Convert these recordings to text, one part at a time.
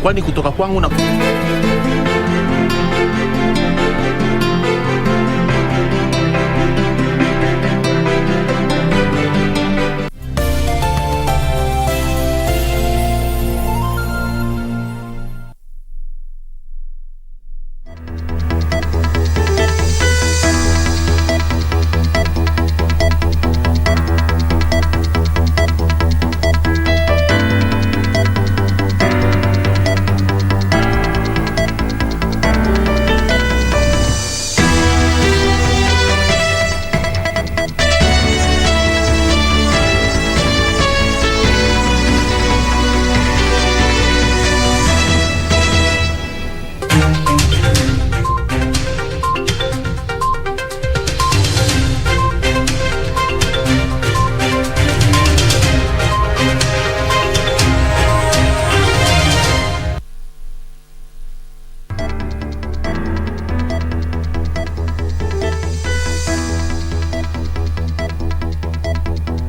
kwani kutoka kwangu na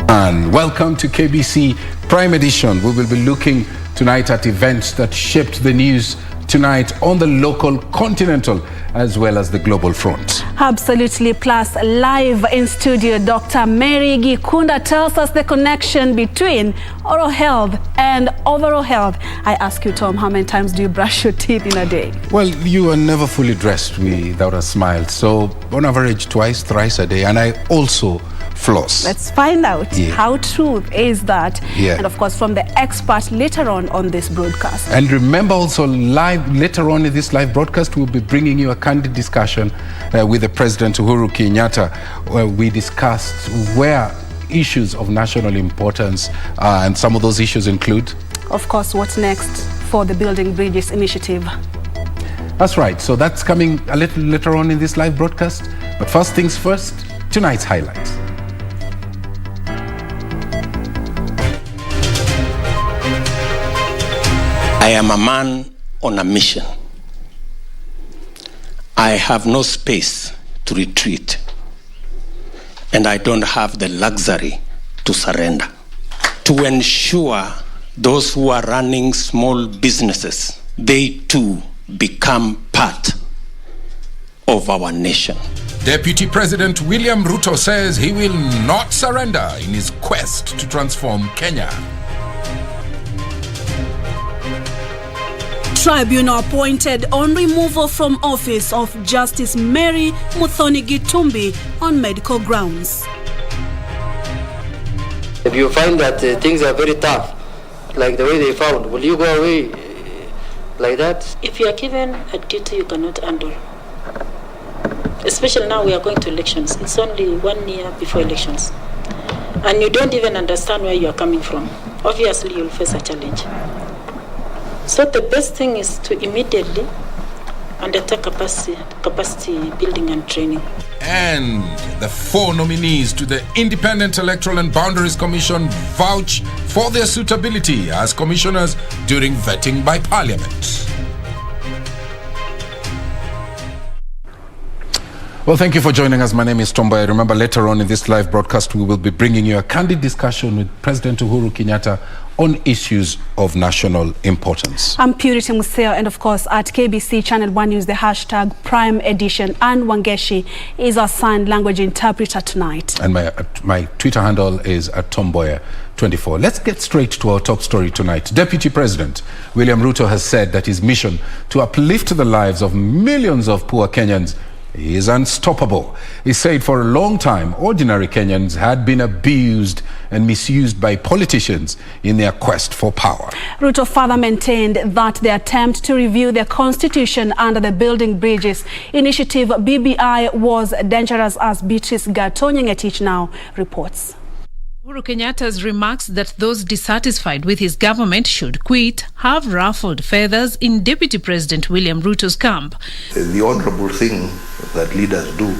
And welcome to KBC Prime Edition. We will be looking tonight at events that shaped the news tonight on the local, continental, as well as the global front. Absolutely. Plus, live in studio, Dr. Mary Gikunda tells us the connection between oral health and overall health. I ask you, Tom, how many times do you brush your teeth in a day? Well, you are never fully dressed without a smile. So, on average, twice, thrice a day. And I also floss. Let's find out how true is that. And of course, from the expert later on this broadcast. And remember also, later on in this live broadcast, we'll be bringing you a candid discussion with the President Uhuru Kenyatta, where we discussed where issues of national importance and some of those issues include, of course, what's next for the Building Bridges initiative. That's right. So that's coming a little later on in this live broadcast. But first things first, tonight's highlights. I am a man on a mission. I have no space to retreat, and I don't have the luxury to surrender. To ensure those who are running small businesses, they too become part of our nation. Deputy President William Ruto says he will not surrender in his quest to transform Kenya. Tribunal appointed on removal from office of Justice Mary Muthoni Gitumbi on medical grounds. If you find that things are very tough, like the way they found, will you go away like that? If you are given a duty you cannot handle, especially now we are going to elections, it's only 1 year before elections, and you don't even understand where you are coming from, obviously you'll face a challenge. So the best thing is to immediately undertake capacity building and training. And the 4 nominees to the Independent Electoral and Boundaries Commission vouch for their suitability as commissioners during vetting by Parliament. Well, thank you for joining us. My name is Mboya. Remember, later on in this live broadcast, we will be bringing you a candid discussion with President Uhuru Kenyatta on issues of national importance. I'm Purity Museo, and of course, at KBC Channel 1 News, the hashtag Prime Edition. And Wangeshi is our sign language interpreter tonight. And my Twitter handle is @Mboya24. Let's get straight to our top story tonight. Deputy President William Ruto has said that his mission to uplift the lives of millions of poor Kenyans is unstoppable. He said for a long time, ordinary Kenyans had been abused and misused by politicians in their quest for power. Ruto further maintained that the attempt to review the constitution under the Building Bridges initiative BBI was dangerous, as Beatrice Gatonyengetich now reports. Uhuru Kenyatta's remarks that those dissatisfied with his government should quit have ruffled feathers in Deputy President William Ruto's camp. The honorable thing that leaders do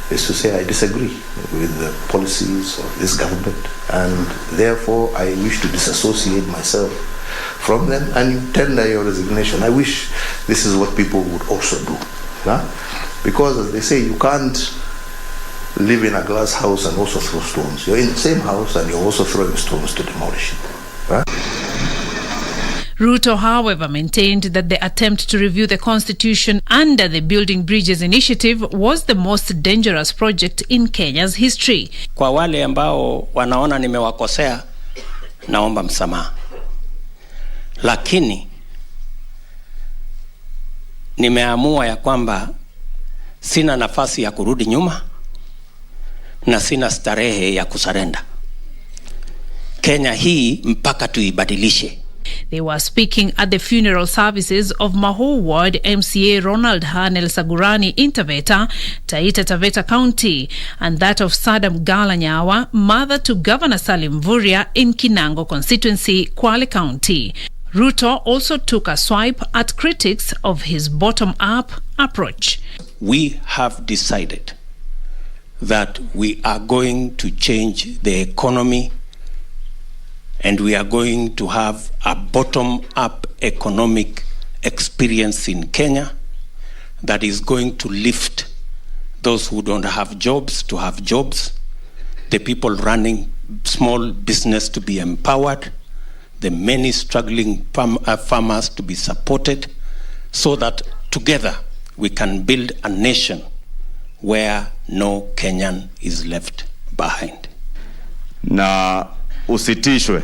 is to say, I disagree with the policies of this government, and therefore I wish to disassociate myself from them, and you tender your resignation. I wish this is what people would also do. Because, as they say, you can't live in a glass house and also throw stones. You're in the same house and you're also throwing stones to demolish it. Ruto, however, maintained that the attempt to review the constitution under the Building Bridges initiative was the most dangerous project in Kenya's history. Kwa wale ambao wanaona nimewakosea, naomba msamaha. Lakini nimeamua ya kwamba sina nafasi ya kurudi nyuma na sina starehe ya kusarenda. Kenya hii mpaka tuibadilishe. They were speaking at the funeral services of Maho Ward MCA Ronald Hanel Sagurani in Taveta, Taita Taveta County, and that of Sadam Galanyawa, mother to Governor Salim Mvurya in Kinango constituency, Kwale County. Ruto also took a swipe at critics of his bottom-up approach. We have decided that we are going to change the economy and we are going to have a bottom-up economic experience in Kenya that is going to lift those who don't have jobs to have jobs, the people running small business to be empowered, the many struggling farmers to be supported, so that together we can build a nation where no Kenyan is left behind. Na usitishwe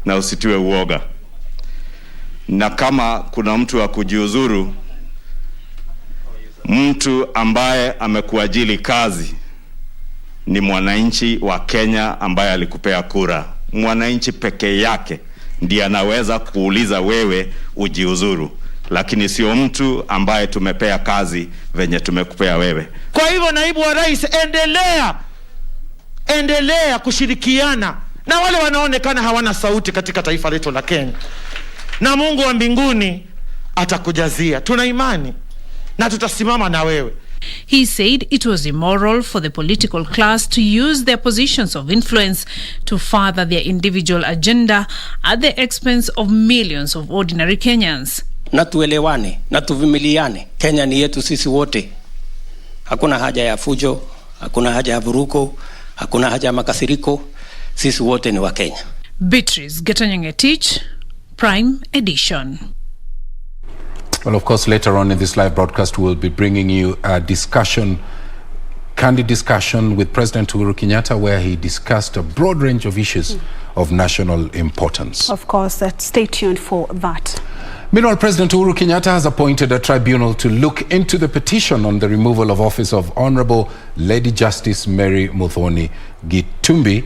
na usitiwe uoga. Na kama kuna mtu wa kujiuzuru, mtu ambaye amekuajili kazi ni mwananchi wa Kenya ambaye alikupea kura. Mwananchi peke yake ndiye anaweza kuuliza wewe ujiuzuru, lakini sio mtu ambaye tumepea kazi venye tumekupea wewe. Kwa hivyo naibu wa rais, endelea kushirikiana na wale wanaonekana hawana sauti katika taifa letu la Kenya, na Mungu wa mbinguni atakujazia. Tuna imani na tutasimama na wewe. He said it was immoral for the political class to use their positions of influence to further their individual agenda at the expense of millions of ordinary Kenyans. Na tuelewane, na tuvumiliane. Kenya ni yetu sisi wote. Hakuna haja ya fujo, hakuna haja ya vuruko, hakuna haja ya makasiriko. Sisi wote ni wa Kenya. Beatrice Getanyang-Etich, Prime Edition. Well, of course, later on in this live broadcast, we'll be bringing you a candid discussion with President Uhuru Kenyatta, where he discussed a broad range of issues of national importance. Of course, stay tuned for that. Meanwhile, President Uhuru Kenyatta has appointed a tribunal to look into the petition on the removal of office of Honorable Lady Justice Mary Muthoni Gitumbi.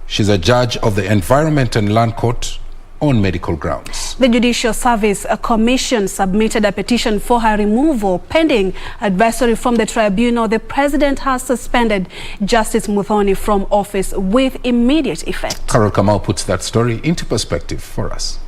She's a judge of the Environment and Land Court on medical grounds. The Judicial Service Commission submitted a petition for her removal. Pending advisory from the tribunal, the president has suspended Justice Muthoni from office with immediate effect. Carol Kamau puts that story into perspective for us.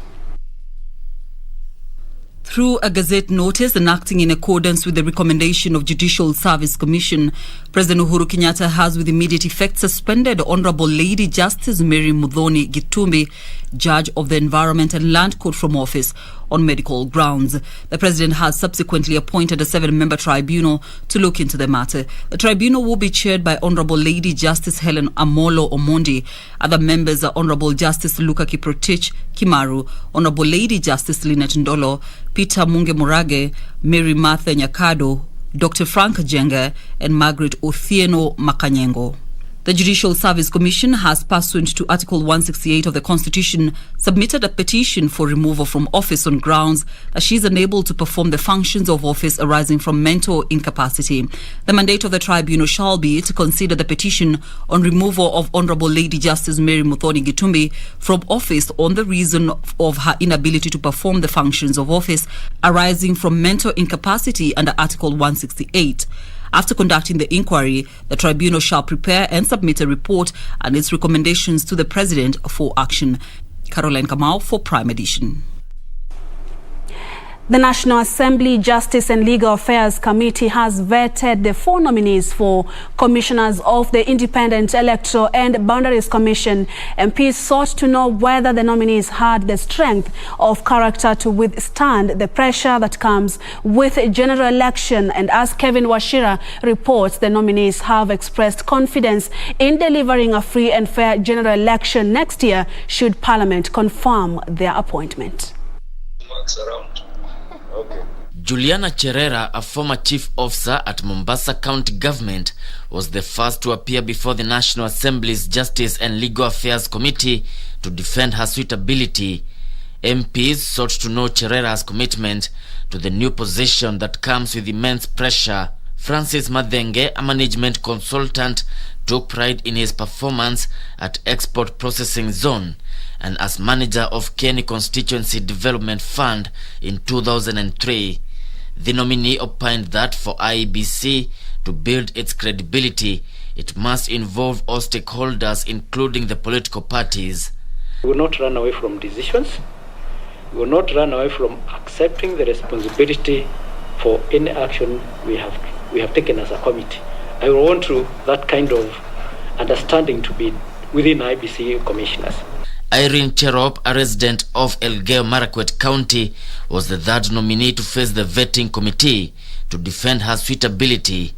Through a Gazette notice and acting in accordance with the recommendation of Judicial Service Commission, President Uhuru Kenyatta has with immediate effect suspended Honorable Lady Justice Mary Muthoni Gitumbi, Judge of the Environment and Land Court, from office on medical grounds. The President has subsequently appointed a 7-member tribunal to look into the matter. The tribunal will be chaired by Honorable Lady Justice Helen Amolo Omondi. Other members are Honorable Justice Luka Kiprotich Kimaru, Honorable Lady Justice Lynette Ndolo, Peter Munge Murage, Mary Martha Nyakado, Dr. Frank Jenga, and Margaret Othieno Makanyengo. The Judicial Service Commission has, pursuant to Article 168 of the Constitution, submitted a petition for removal from office on grounds that she is unable to perform the functions of office arising from mental incapacity. The mandate of the tribunal shall be to consider the petition on removal of Honorable Lady Justice Mary Muthoni Gitumbi from office on the reason of her inability to perform the functions of office arising from mental incapacity under Article 168. After conducting the inquiry, the tribunal shall prepare and submit a report and its recommendations to the President for action. Caroline Kamau for Prime Edition. The National Assembly Justice and Legal Affairs Committee has vetted the 4 nominees for commissioners of the Independent Electoral and Boundaries Commission. MPs sought to know whether the nominees had the strength of character to withstand the pressure that comes with a general election. And as Kevin Washira reports, the nominees have expressed confidence in delivering a free and fair general election next year should Parliament confirm their appointment. Juliana Cherera, a former chief officer at Mombasa County Government, was the first to appear before the National Assembly's Justice and Legal Affairs Committee to defend her suitability. MPs sought to know Cherera's commitment to the new position that comes with immense pressure. Francis Madenge, a management consultant, took pride in his performance at Export Processing Zone and as manager of Kenny Constituency Development Fund in 2003. The nominee opined that for IEBC to build its credibility, it must involve all stakeholders, including the political parties. We will not run away from decisions. We will not run away from accepting the responsibility for any action we have taken as a committee. I want that kind of understanding to be within IEBC commissioners. Irene Cherop, a resident of Elgeyo-Marakwet County, was the third nominee to face the vetting committee to defend her suitability.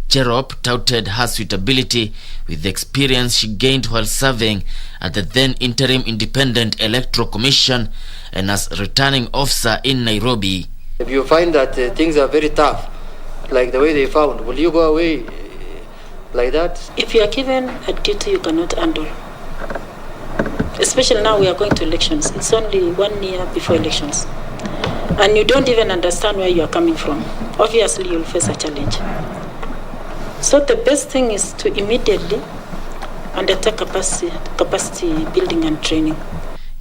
Cherop touted her suitability with the experience she gained while serving at the then interim Independent Electoral Commission and as returning officer in Nairobi. If you find that things are very tough, like the way they found, will you go away like that? If you are given a duty you cannot handle, especially now we are going to elections, it's only 1 year before elections, and you don't even understand where you are coming from, obviously you'll face a challenge. So the best thing is to immediately undertake capacity building and training.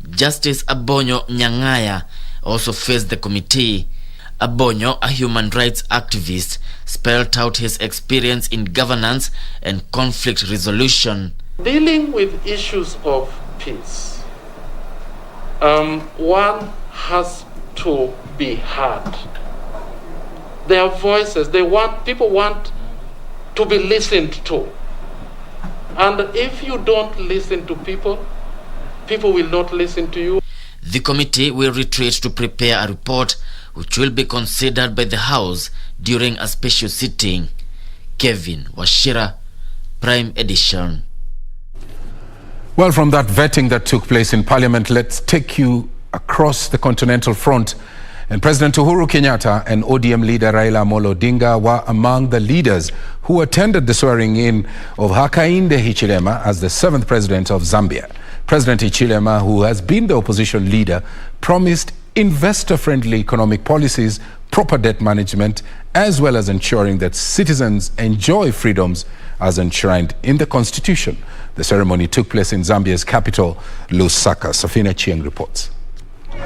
Justice Abonyo Nyang'aya also faced the committee. Abonyo, a human rights activist, spelled out his experience in governance and conflict resolution. Dealing with issues of peace, one has to be heard. Their voices, people want to be listened to. And if you don't listen to people, people will not listen to you. The committee will retreat to prepare a report which will be considered by the House during a special sitting. Kevin Washira, Prime Edition. Well, from that vetting that took place in Parliament, let's take you across the continental front. And President Uhuru Kenyatta and ODM leader Raila Amolo Odinga were among the leaders who attended the swearing-in of Hakainde Hichilema as the 7th president of Zambia. President Hichilema, who has been the opposition leader, promised investor-friendly economic policies, proper debt management, as well as ensuring that citizens enjoy freedoms as enshrined in the Constitution. The ceremony took place in Zambia's capital, Lusaka. Safina Chieng reports.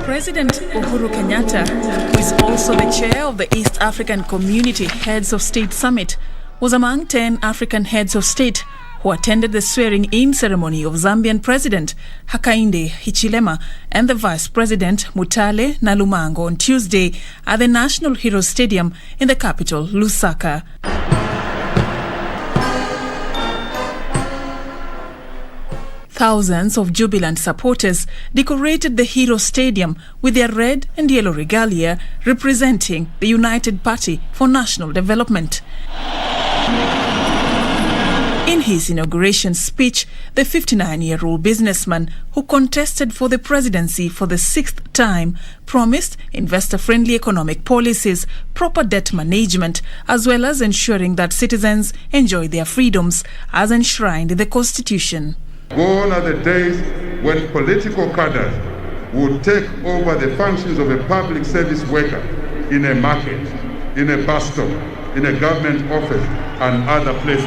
President Uhuru Kenyatta, who is also the chair of the East African Community Heads of State Summit, was among 10 African heads of state who attended the swearing-in ceremony of Zambian President Hakainde Hichilema and the Vice President Mutale Nalumango on Tuesday at the National Heroes Stadium in the capital, Lusaka. Thousands of jubilant supporters decorated the Hero Stadium with their red and yellow regalia representing the United Party for National Development. In his inauguration speech, the 59-year-old businessman who contested for the presidency for the 6th time promised investor-friendly economic policies, proper debt management, as well as ensuring that citizens enjoy their freedoms as enshrined in the Constitution. Gone are the days when political cadres would take over the functions of a public service worker in a market, in a bus stop, in a government office and other places.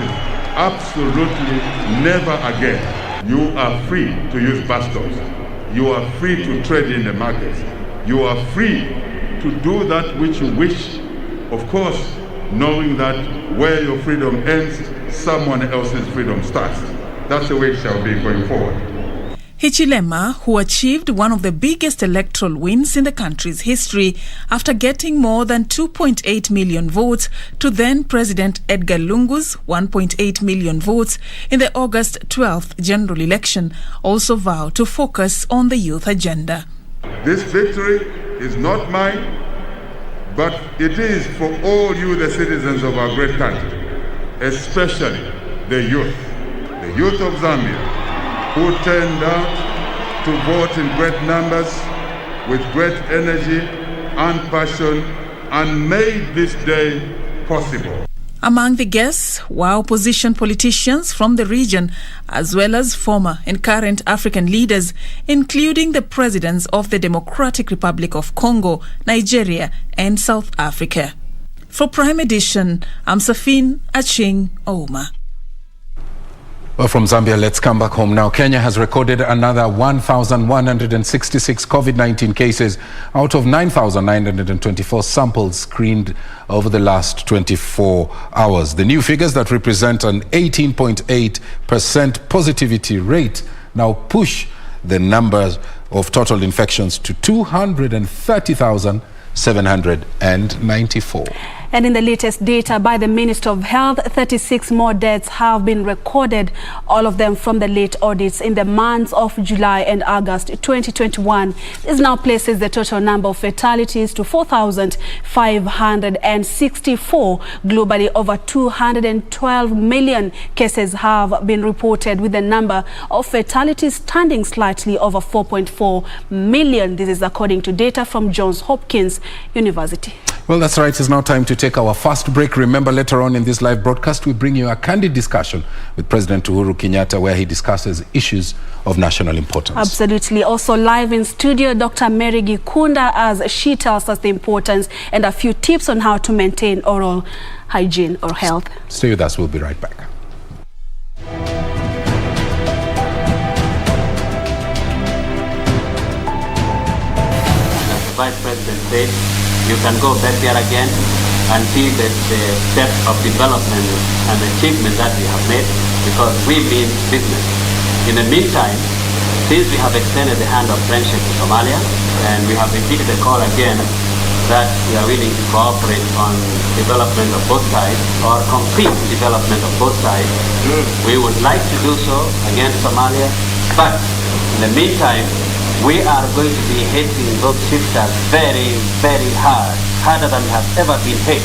Absolutely never again. You are free to use bus stops. You are free to trade in the markets. You are free to do that which you wish, of course, knowing that where your freedom ends, someone else's freedom starts. That's the way it shall be going forward. Hichilema, who achieved one of the biggest electoral wins in the country's history after getting more than 2.8 million votes to then-President Edgar Lungu's 1.8 million votes in the August 12th general election, also vowed to focus on the youth agenda. This victory is not mine, but it is for all you, the citizens of our great country, especially the youth of Zambia, who turned out to vote in great numbers with great energy and passion and made this day possible. Among the guests were opposition politicians from the region, as well as former and current African leaders, including the presidents of the Democratic Republic of Congo, Nigeria, and South Africa. For Prime Edition, I'm Safin Aching Ouma. Well, from Zambia, let's come back home now. Kenya has recorded another 1,166 COVID-19 cases out of 9,924 samples screened over the last 24 hours. The new figures that represent an 18.8% positivity rate now push the numbers of total infections to 230,794. And in the latest data by the Minister of Health, 36 more deaths have been recorded, all of them from the late audits in the months of July and August 2021. This now places the total number of fatalities to 4,564. Globally, over 212 million cases have been reported, with the number of fatalities standing slightly over 4.4 million. This is according to data from Johns Hopkins University. Well, that's right. It's now time to take our first break. Remember, later on in this live broadcast, we bring you a candid discussion with President Uhuru Kenyatta, where he discusses issues of national importance. Absolutely. Also live in studio, Dr. Mary Gikunda, as she tells us the importance and a few tips on how to maintain oral hygiene or health. Stay with us. We'll be right back. The Vice President said, you can go back there again and see the steps of development and achievement that we have made, because we mean business. In the meantime, since we have extended the hand of friendship to Somalia, and we have repeated the call again that we are willing to cooperate on development of both sides, or complete development of both sides, we would like to do so against Somalia, but in the meantime, we are going to be hitting those sisters very, very hard, harder than we have ever been hit.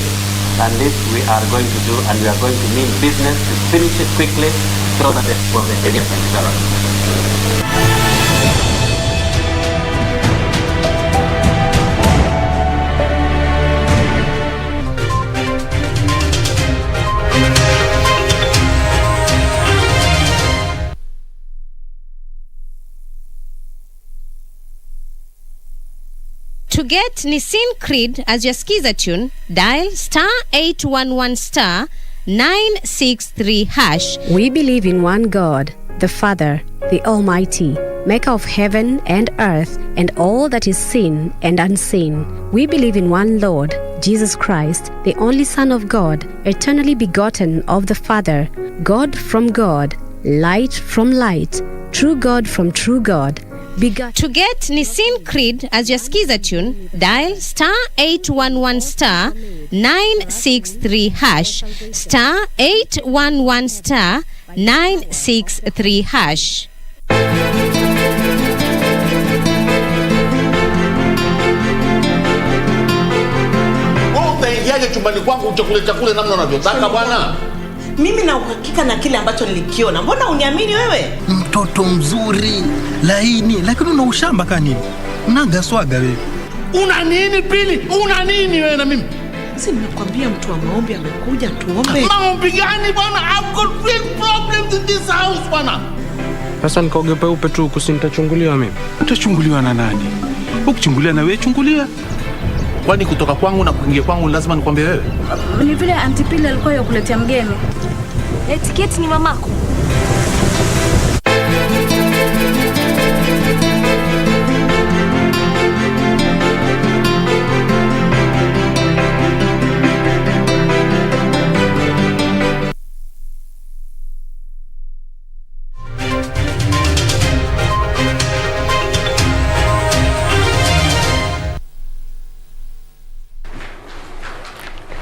And this we are going to do, and we are going to mean business to finish it quickly so that the area can develop. To get Nissin Creed as your skiza tune, dial *811 *963#. We believe in one God, the Father, the Almighty, maker of heaven and earth and all that is seen and unseen. We believe in one Lord, Jesus Christ, the only Son of God, eternally begotten of the Father, God from God, light from light, true God from true God. To get Nissin Creed as your skiza tune, dial *811 *963#. *811 *963#. Utaingiaje chumbani kwangu uchakule chakule namna unavyotaka bwana? Mimi na uhakika na kile ambacho nilikiona. Mbona uniamini wewe? Mtoto mzuri, laini, lakini una ushamba kanini? Unaga swaga wewe. Una nini Pili? Una nini wewe na mimi? Si nimekwambia mtu wa maombi amekuja tuombe. Maombi gani bwana? I've got big problems in this house bwana. Sasa nikaogopa upe tu kusinitachunguliwa mimi. Utachunguliwa na nani? Ukichungulia na wewe chungulia. Kwani kutoka kwangu na kuingia kwangu lazima nikwambie wewe? Ni vile Auntie Pili alikuwa yakuletea mgeni. Tiketi ni mamako.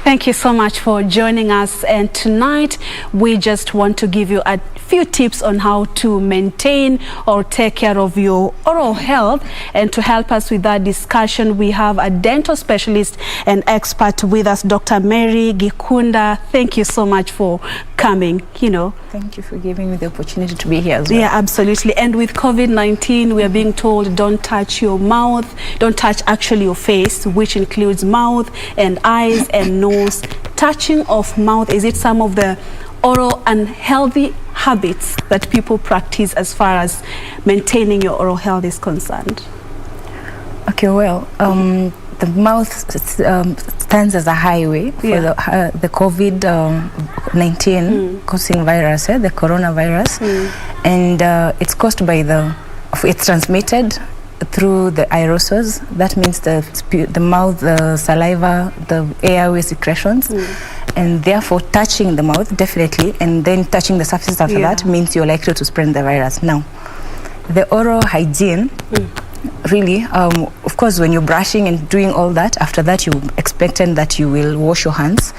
Thank you so much for joining us. And tonight, we just want to give you a few tips on how to maintain or take care of your oral health. And to help us with that discussion, we have a dental specialist and expert with us, Dr. Mary Gikunda. Thank you so much for coming. Thank you for giving me the opportunity to be here as well. Yeah, absolutely. And with COVID-19, we are being told don't touch your mouth, don't touch actually your face, which includes mouth and eyes and nose. Touching of mouth, is it some of the oral unhealthy habits that people practice as far as maintaining your oral health is concerned? Okay, well, the mouth stands as a highway for the COVID-19 causing virus, the coronavirus, and it's caused by it's transmitted through the aerosols. That means the mouth, the saliva, the airway secretions, and therefore touching the mouth definitely, and then touching the surface after that means you're likely to spread the virus. Now, the oral hygiene. Really, of course, when you're brushing and doing all that, after that you expected that you will wash your hands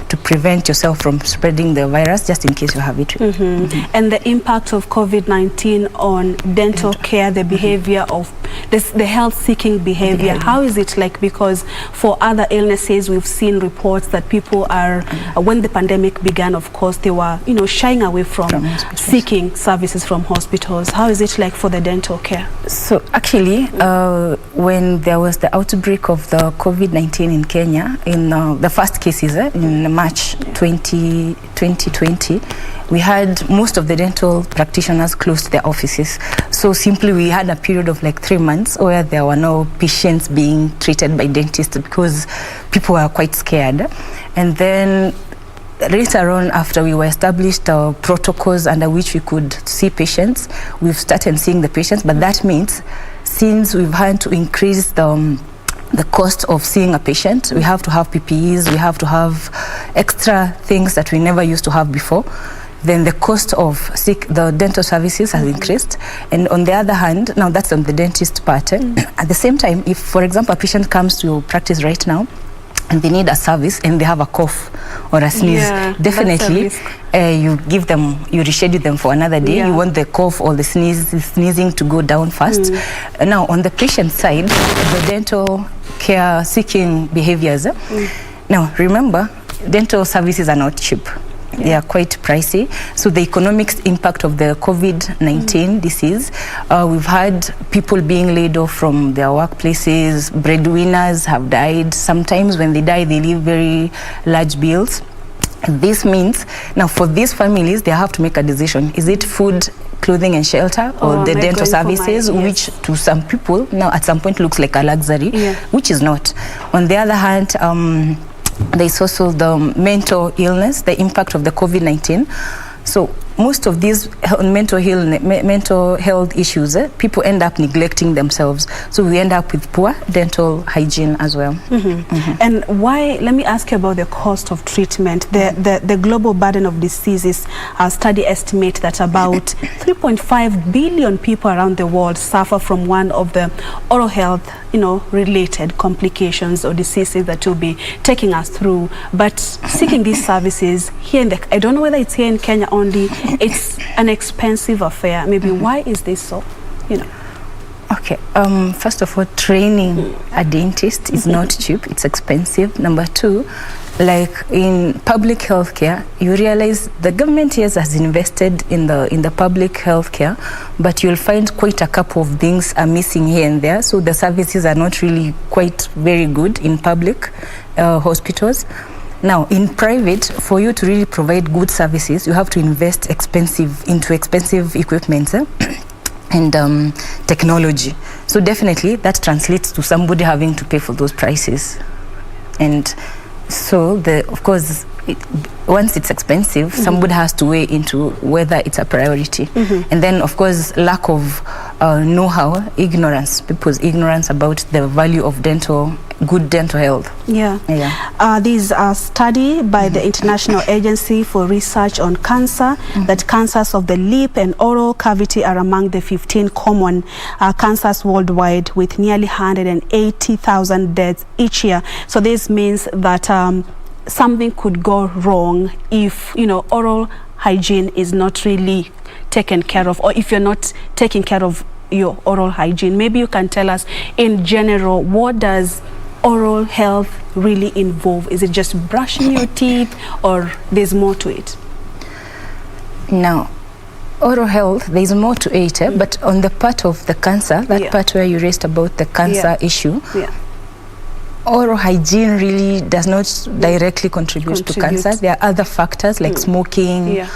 to prevent yourself from spreading the virus, just in case you have it. And the impact of COVID-19 on dental care, the behavior of the health-seeking behavior, how is it like? Because for other illnesses, we've seen reports that people are, when the pandemic began, of course, they were, shying away from seeking services from hospitals. How is it like for the dental care? So actually, when there was the outbreak of the COVID-19 in Kenya, in the first cases in March 2020, we had most of the dental practitioners closed their offices. So simply we had a period of like 3 months where there were no patients being treated by dentists because people were quite scared. And then later on, after we were established protocols under which we could see patients, we've started seeing the patients, but that means since we've had to increase the cost of seeing a patient, we have to have PPEs, we have to have extra things that we never used to have before. Then the cost of the dental services has increased. And on the other hand, now that's on the dentist part. At the same time, if, for example, a patient comes to practice right now, and they need a service and they have a cough or a sneeze, definitely you reschedule them for another day. You want the cough or the sneezing to go down fast. Now, on the patient side, the dental care seeking behaviors. Now, remember, dental services are not cheap. They are quite pricey. So the economic impact of the COVID-19 disease, we've had people being laid off from their workplaces, breadwinners have died. Sometimes when they die, they leave very large bills. And this means, now for these families, they have to make a decision. Is it food, clothing and shelter, or the dental services, which to some people now at some point looks like a luxury, which is not. On the other hand, there's also the mental illness, the impact of the COVID-19. So most of these mental health issues, people end up neglecting themselves. So we end up with poor dental hygiene as well. And why, let me ask you about the cost of treatment. The global burden of diseases, our study estimate that about 3.5 billion people around the world suffer from one of the oral health related complications or diseases that will be taking us through. But seeking these services here I don't know whether it's here in Kenya only, it's an expensive affair. Maybe why is this so? Okay, first of all, training a dentist is not cheap, it's expensive. Number two, like in public healthcare, you realize the government here has invested in the public healthcare, but you'll find quite a couple of things are missing here and there. So the services are not really quite very good in public hospitals. Now, in private, for you to really provide good services, you have to invest into expensive equipment and technology. So definitely that translates to somebody having to pay for those prices. And so, of course, once it's expensive, somebody has to weigh into whether it's a priority. And then, of course, lack of know-how, people's ignorance about the value of good dental health. These are study by the International Agency for Research on Cancer, that cancers of the lip and oral cavity are among the 15 common cancers worldwide, with nearly 180,000 deaths each year. So this means that something could go wrong if, you know, oral hygiene is not really taken care of, or if you're not taking care of your oral hygiene. Maybe you can tell us in general, what does oral health really involve? Is it just brushing your teeth, or there's more to it? Now, oral health, there's more to it, but on the part of the cancer, that part where you raised about the cancer issue, oral hygiene really does not directly contribute to cancer. There are other factors like smoking,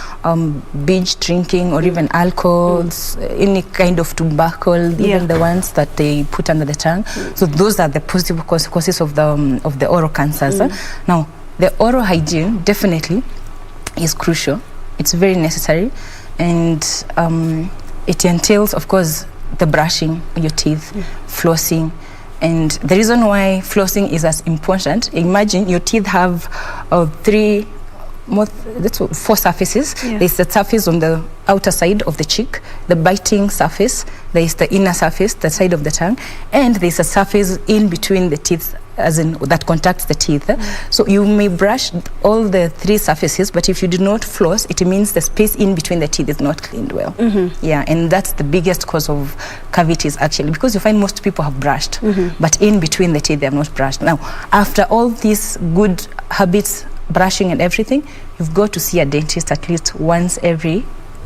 binge drinking, or even alcohols, any kind of tobacco, even the ones that they put under the tongue. So those are the possible causes of the oral cancers. Now, the oral hygiene definitely is crucial. It's very necessary, and it entails, of course, the brushing your teeth, flossing. And the reason why flossing is as important, imagine your teeth have 4 surfaces. There's the surface on the outer side of the cheek, the biting surface, there is the inner surface, the side of the tongue, and there's a surface in between the teeth, as in that contacts the teeth. So you may brush all the 3 surfaces, but if you do not floss, it means the space in between the teeth is not cleaned well. Yeah, and that's the biggest cause of cavities actually, because you find most people have brushed, but in between the teeth they have not brushed. Now, after all these good habits, brushing and everything, you've got to see a dentist at least once every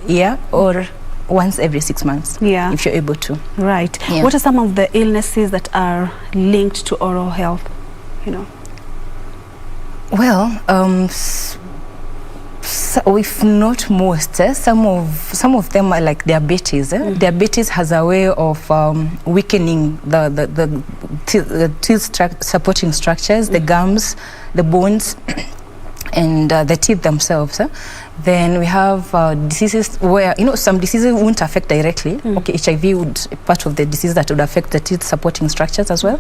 year or once every 6 months, if you're able to. Right. What are some of the illnesses that are linked to oral health, you know? Well, so if not most, some of them are like diabetes. Diabetes has a way of weakening the teeth supporting structures, the gums, the bones, and the teeth themselves. Then we have diseases where, you know, some diseases won't affect directly. Okay, HIV would be part of the disease that would affect the teeth supporting structures as well.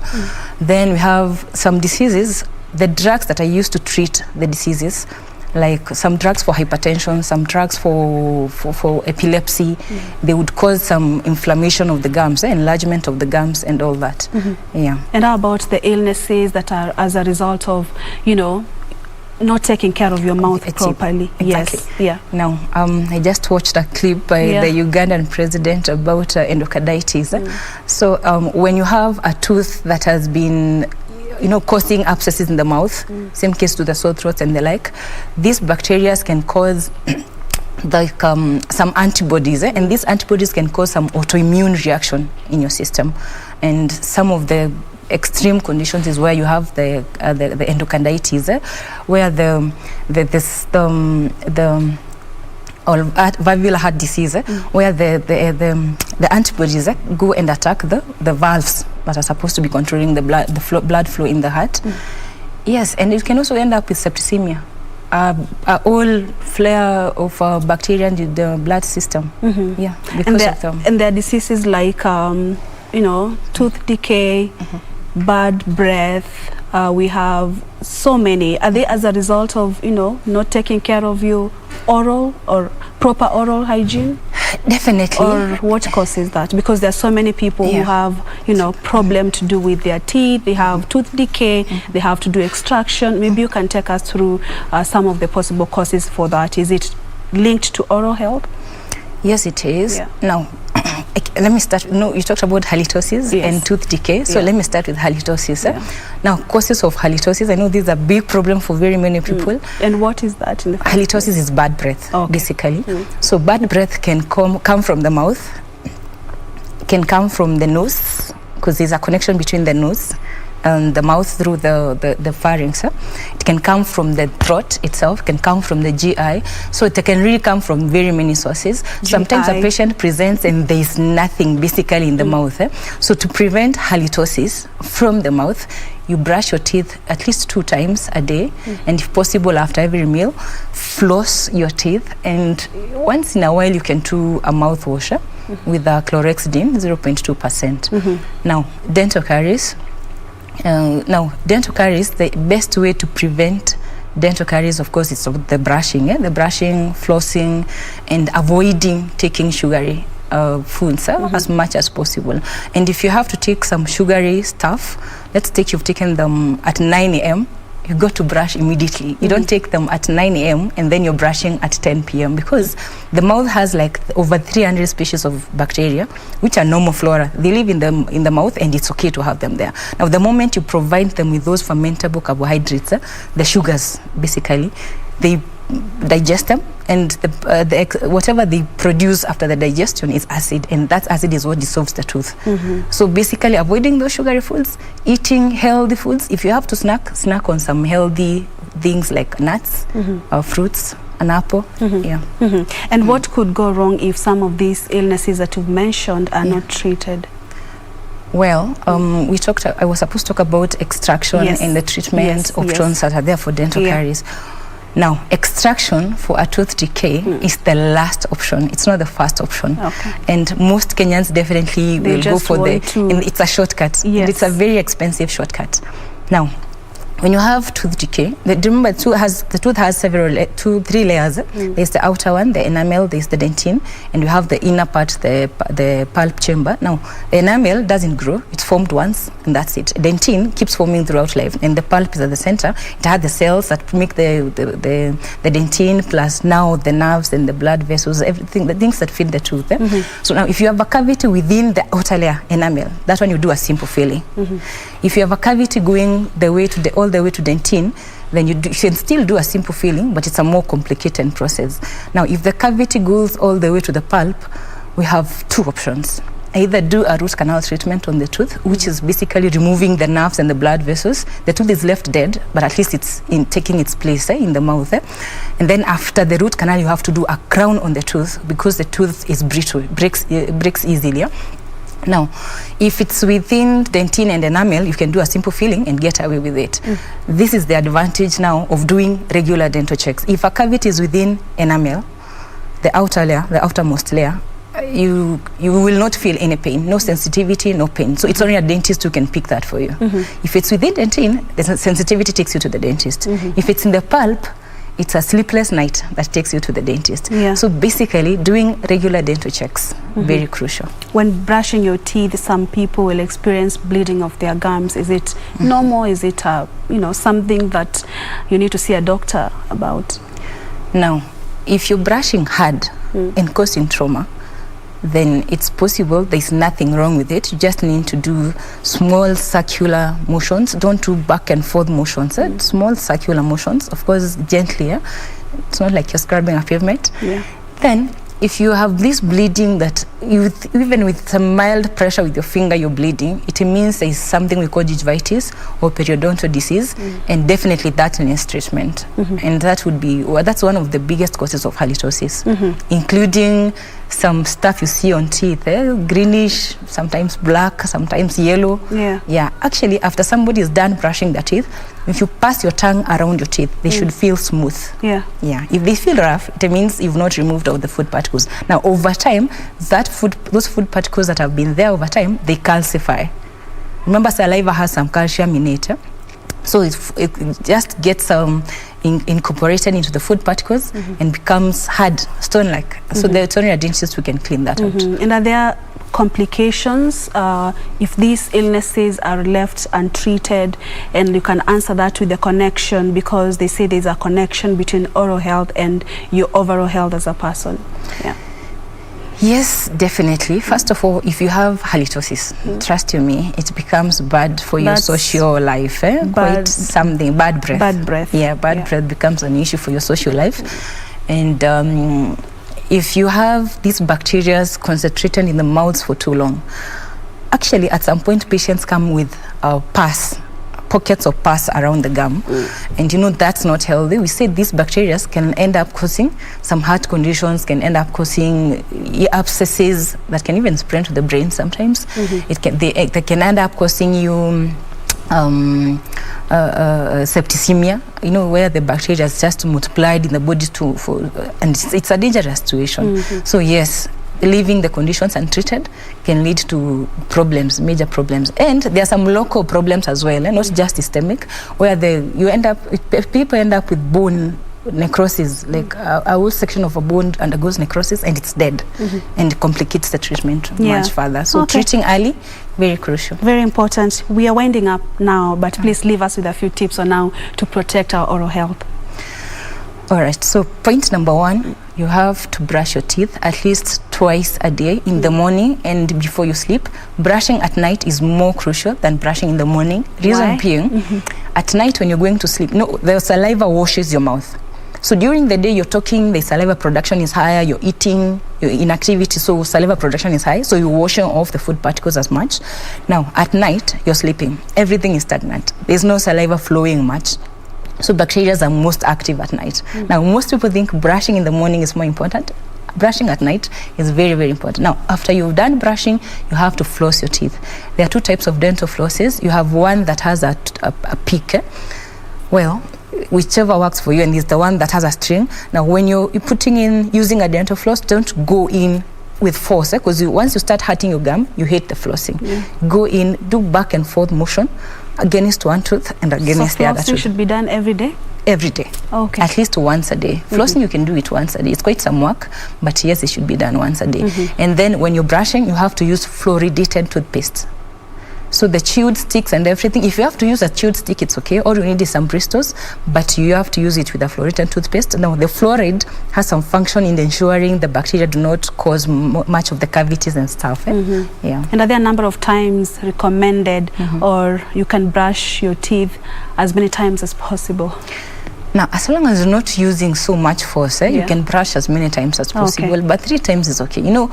Then we have some diseases, the drugs that are used to treat the diseases, like some drugs for hypertension, some drugs for epilepsy, they would cause some inflammation of the gums, enlargement of the gums and all that. Yeah. And how about the illnesses that are as a result of, you know, not taking care of your mouth properly? Exactly. Yes. Yeah. Now, I just watched a clip by the Ugandan president about endocarditis. So when you have a tooth that has been, you know, causing abscesses in the mouth, same case to the sore throats and the like, these bacteria can cause like some antibodies, and these antibodies can cause some autoimmune reaction in your system. And some of the extreme conditions is where you have the endocarditis, where the valvular heart disease, where the antibodies go and attack the valves that are supposed to be controlling the blood flow in the heart. Yes, and it can also end up with septicemia, all flare of bacteria in the blood system. Yeah, because of them. And there are diseases like you know, tooth decay, bad breath. We have so many. Are they as a result of, you know, not taking care of your oral or proper oral hygiene? Definitely. Or what causes that? Because there are so many people who have, you know, problem to do with their teeth. They have tooth decay. They have to do extraction. Maybe you can take us through some of the possible causes for that. Is it linked to oral health? Yes, it is. Now, let me start. No, you talked about halitosis and tooth decay. So let me start with halitosis. Now, causes of halitosis. I know this is a big problem for very many people. And what is that? In the halitosis is bad breath, basically. So bad breath can come from the mouth, can come from the nose, because there's a connection between the nose and the mouth through the pharynx. It can come from the throat itself, can come from the GI. So it can really come from very many sources. Sometimes a patient presents and there is nothing basically in the mouth. So to prevent halitosis from the mouth, you brush your teeth at least 2 times a day, and if possible after every meal, floss your teeth, and once in a while you can do a mouthwash with a chlorhexidine 0.2%. Now, dental caries. Dental caries, the best way to prevent dental caries, of course, is the brushing, the brushing, flossing, and avoiding taking sugary foods as much as possible. And if you have to take some sugary stuff, let's take you've taken them at 9 a.m., you got to brush immediately. You don't take them at 9 a.m. and then you're brushing at 10 p.m. because the mouth has like over 300 species of bacteria, which are normal flora. They live in the mouth, and it's okay to have them there. Now, the moment you provide them with those fermentable carbohydrates, the sugars, basically, they digest them, and whatever they produce after the digestion is acid, and that acid is what dissolves the tooth. So basically, avoiding those sugary foods, eating healthy foods. If you have to snack on some healthy things like nuts or fruits, an apple. And what could go wrong if some of these illnesses that you've mentioned are not treated? Well, I was supposed to talk about extraction and the treatment options that are there for dental caries. Now, extraction for a tooth decay is the last option. It's not the first option. And most Kenyans definitely will go for it's a shortcut. And it's a very expensive shortcut. Now, when you have tooth decay, remember the tooth has three layers. There's the outer one, the enamel, there's the dentine, and you have the inner part, the pulp chamber. Now, the enamel doesn't grow, it's formed once, and that's it. Dentine keeps forming throughout life, and the pulp is at the center. It has the cells that make the dentine, plus now the nerves and the blood vessels, everything, the things that feed the tooth. So now, if you have a cavity within the outer layer, enamel, that one you do a simple filling. If you have a cavity going all the way to dentine, then you can still do a simple filling, but it's a more complicated process. Now, if the cavity goes all the way to the pulp, we have two options. Either do a root canal treatment on the tooth, which is basically removing the nerves and the blood vessels. The tooth is left dead, but at least it's taking its place in the mouth. And then after the root canal, you have to do a crown on the tooth because the tooth is brittle, breaks easily. Now, if it's within dentine and enamel, you can do a simple filling and get away with it. This is the advantage now of doing regular dental checks. If a cavity is within enamel, the outer layer, the outermost layer, you will not feel any pain, no sensitivity, no pain. So it's only a dentist who can pick that for you. If it's within dentine, the sensitivity takes you to the dentist. If it's in the pulp, it's a sleepless night that takes you to the dentist. So basically, doing regular dental checks, very crucial. When brushing your teeth, some people will experience bleeding of their gums. Is it normal? Is it something that you need to see a doctor about? Now, if you're brushing hard and causing trauma, then it's possible. There's nothing wrong with it. You just need to do small circular motions. Don't do back and forth motions. Small circular motions, of course, gently. It's not like you're scrubbing a pavement. Then, if you have this bleeding that even with some mild pressure with your finger you're bleeding, it means there is something we call gingivitis or periodontal disease, and definitely that needs treatment. And that's one of the biggest causes of halitosis, including some stuff you see on teeth, greenish, sometimes black, sometimes yellow. Actually, after somebody is done brushing their teeth, if you pass your tongue around your teeth, they should feel smooth. If they feel rough, it means you've not removed all the food particles. Now, over time, those food particles that have been there over time, they calcify. Remember, saliva has some calcium in it. So it just gets incorporated into the food particles and becomes hard, stone-like. So it's only a dentist who can clean that out. And are there complications if these illnesses are left untreated? And you can answer that with the connection, because they say there's a connection between oral health and your overall health as a person. Yes, definitely. First of all, if you have halitosis, trust you me, it becomes bad for your social life. Quite something, bad breath. Bad breath. Bad breath becomes an issue for your social life. And if you have these bacteria concentrated in the mouths for too long, actually at some point patients come with pockets of pus around the gum, and that's not healthy. We say these bacteria can end up causing some heart conditions, can end up causing abscesses that can even spread to the brain sometimes. They can end up causing you septicemia, where the bacteria has just multiplied in the body and it's a dangerous situation. So yes, leaving the conditions untreated can lead to problems, major problems. And there are some local problems as well, not just systemic, where people end up with bone necrosis, like a whole section of a bone undergoes necrosis and it's dead, and complicates the treatment much further. So treating early, very crucial. Very important. We are winding up now, but please leave us with a few tips on how to protect our oral health. All right, so point number 1, you have to brush your teeth at least twice a day, in the morning and before you sleep. Brushing at night is more crucial than brushing in the morning. Reason being, at night when you're going to sleep, the saliva washes your mouth. So during the day you're talking, the saliva production is higher, you're eating, you're in activity, so saliva production is high, so you're washing off the food particles as much. Now, at night, you're sleeping. Everything is stagnant. There's no saliva flowing much. So bacteria are most active at night. Now, most people think brushing in the morning is more important. Brushing at night is very, very important. Now, after you've done brushing, you have to floss your teeth. There are 2 types of dental flosses. You have one that has a peak. Well, whichever works for you, and it's the one that has a string. Now, when you're using a dental floss, don't go in with force, because once you start hurting your gum, you hate the flossing. Go in, do back and forth motion against one tooth and against the other tooth. Flossing should be done every day? Every day. Okay. At least once a day. Flossing, you can do it once a day. It's quite some work, but yes, it should be done once a day. And then when you're brushing, you have to use fluoridated toothpaste. So the chewed sticks and everything, if you have to use a chewed stick, it's okay. All you need is some Bristol's, but you have to use it with a fluoridated toothpaste. Now, the fluoride has some function in ensuring the bacteria do not cause much of the cavities and stuff. Yeah. And are there a number of times recommended, or you can brush your teeth as many times as possible? Now, as long as you're not using so much force, you can brush as many times as possible, but 3 times is okay. You know,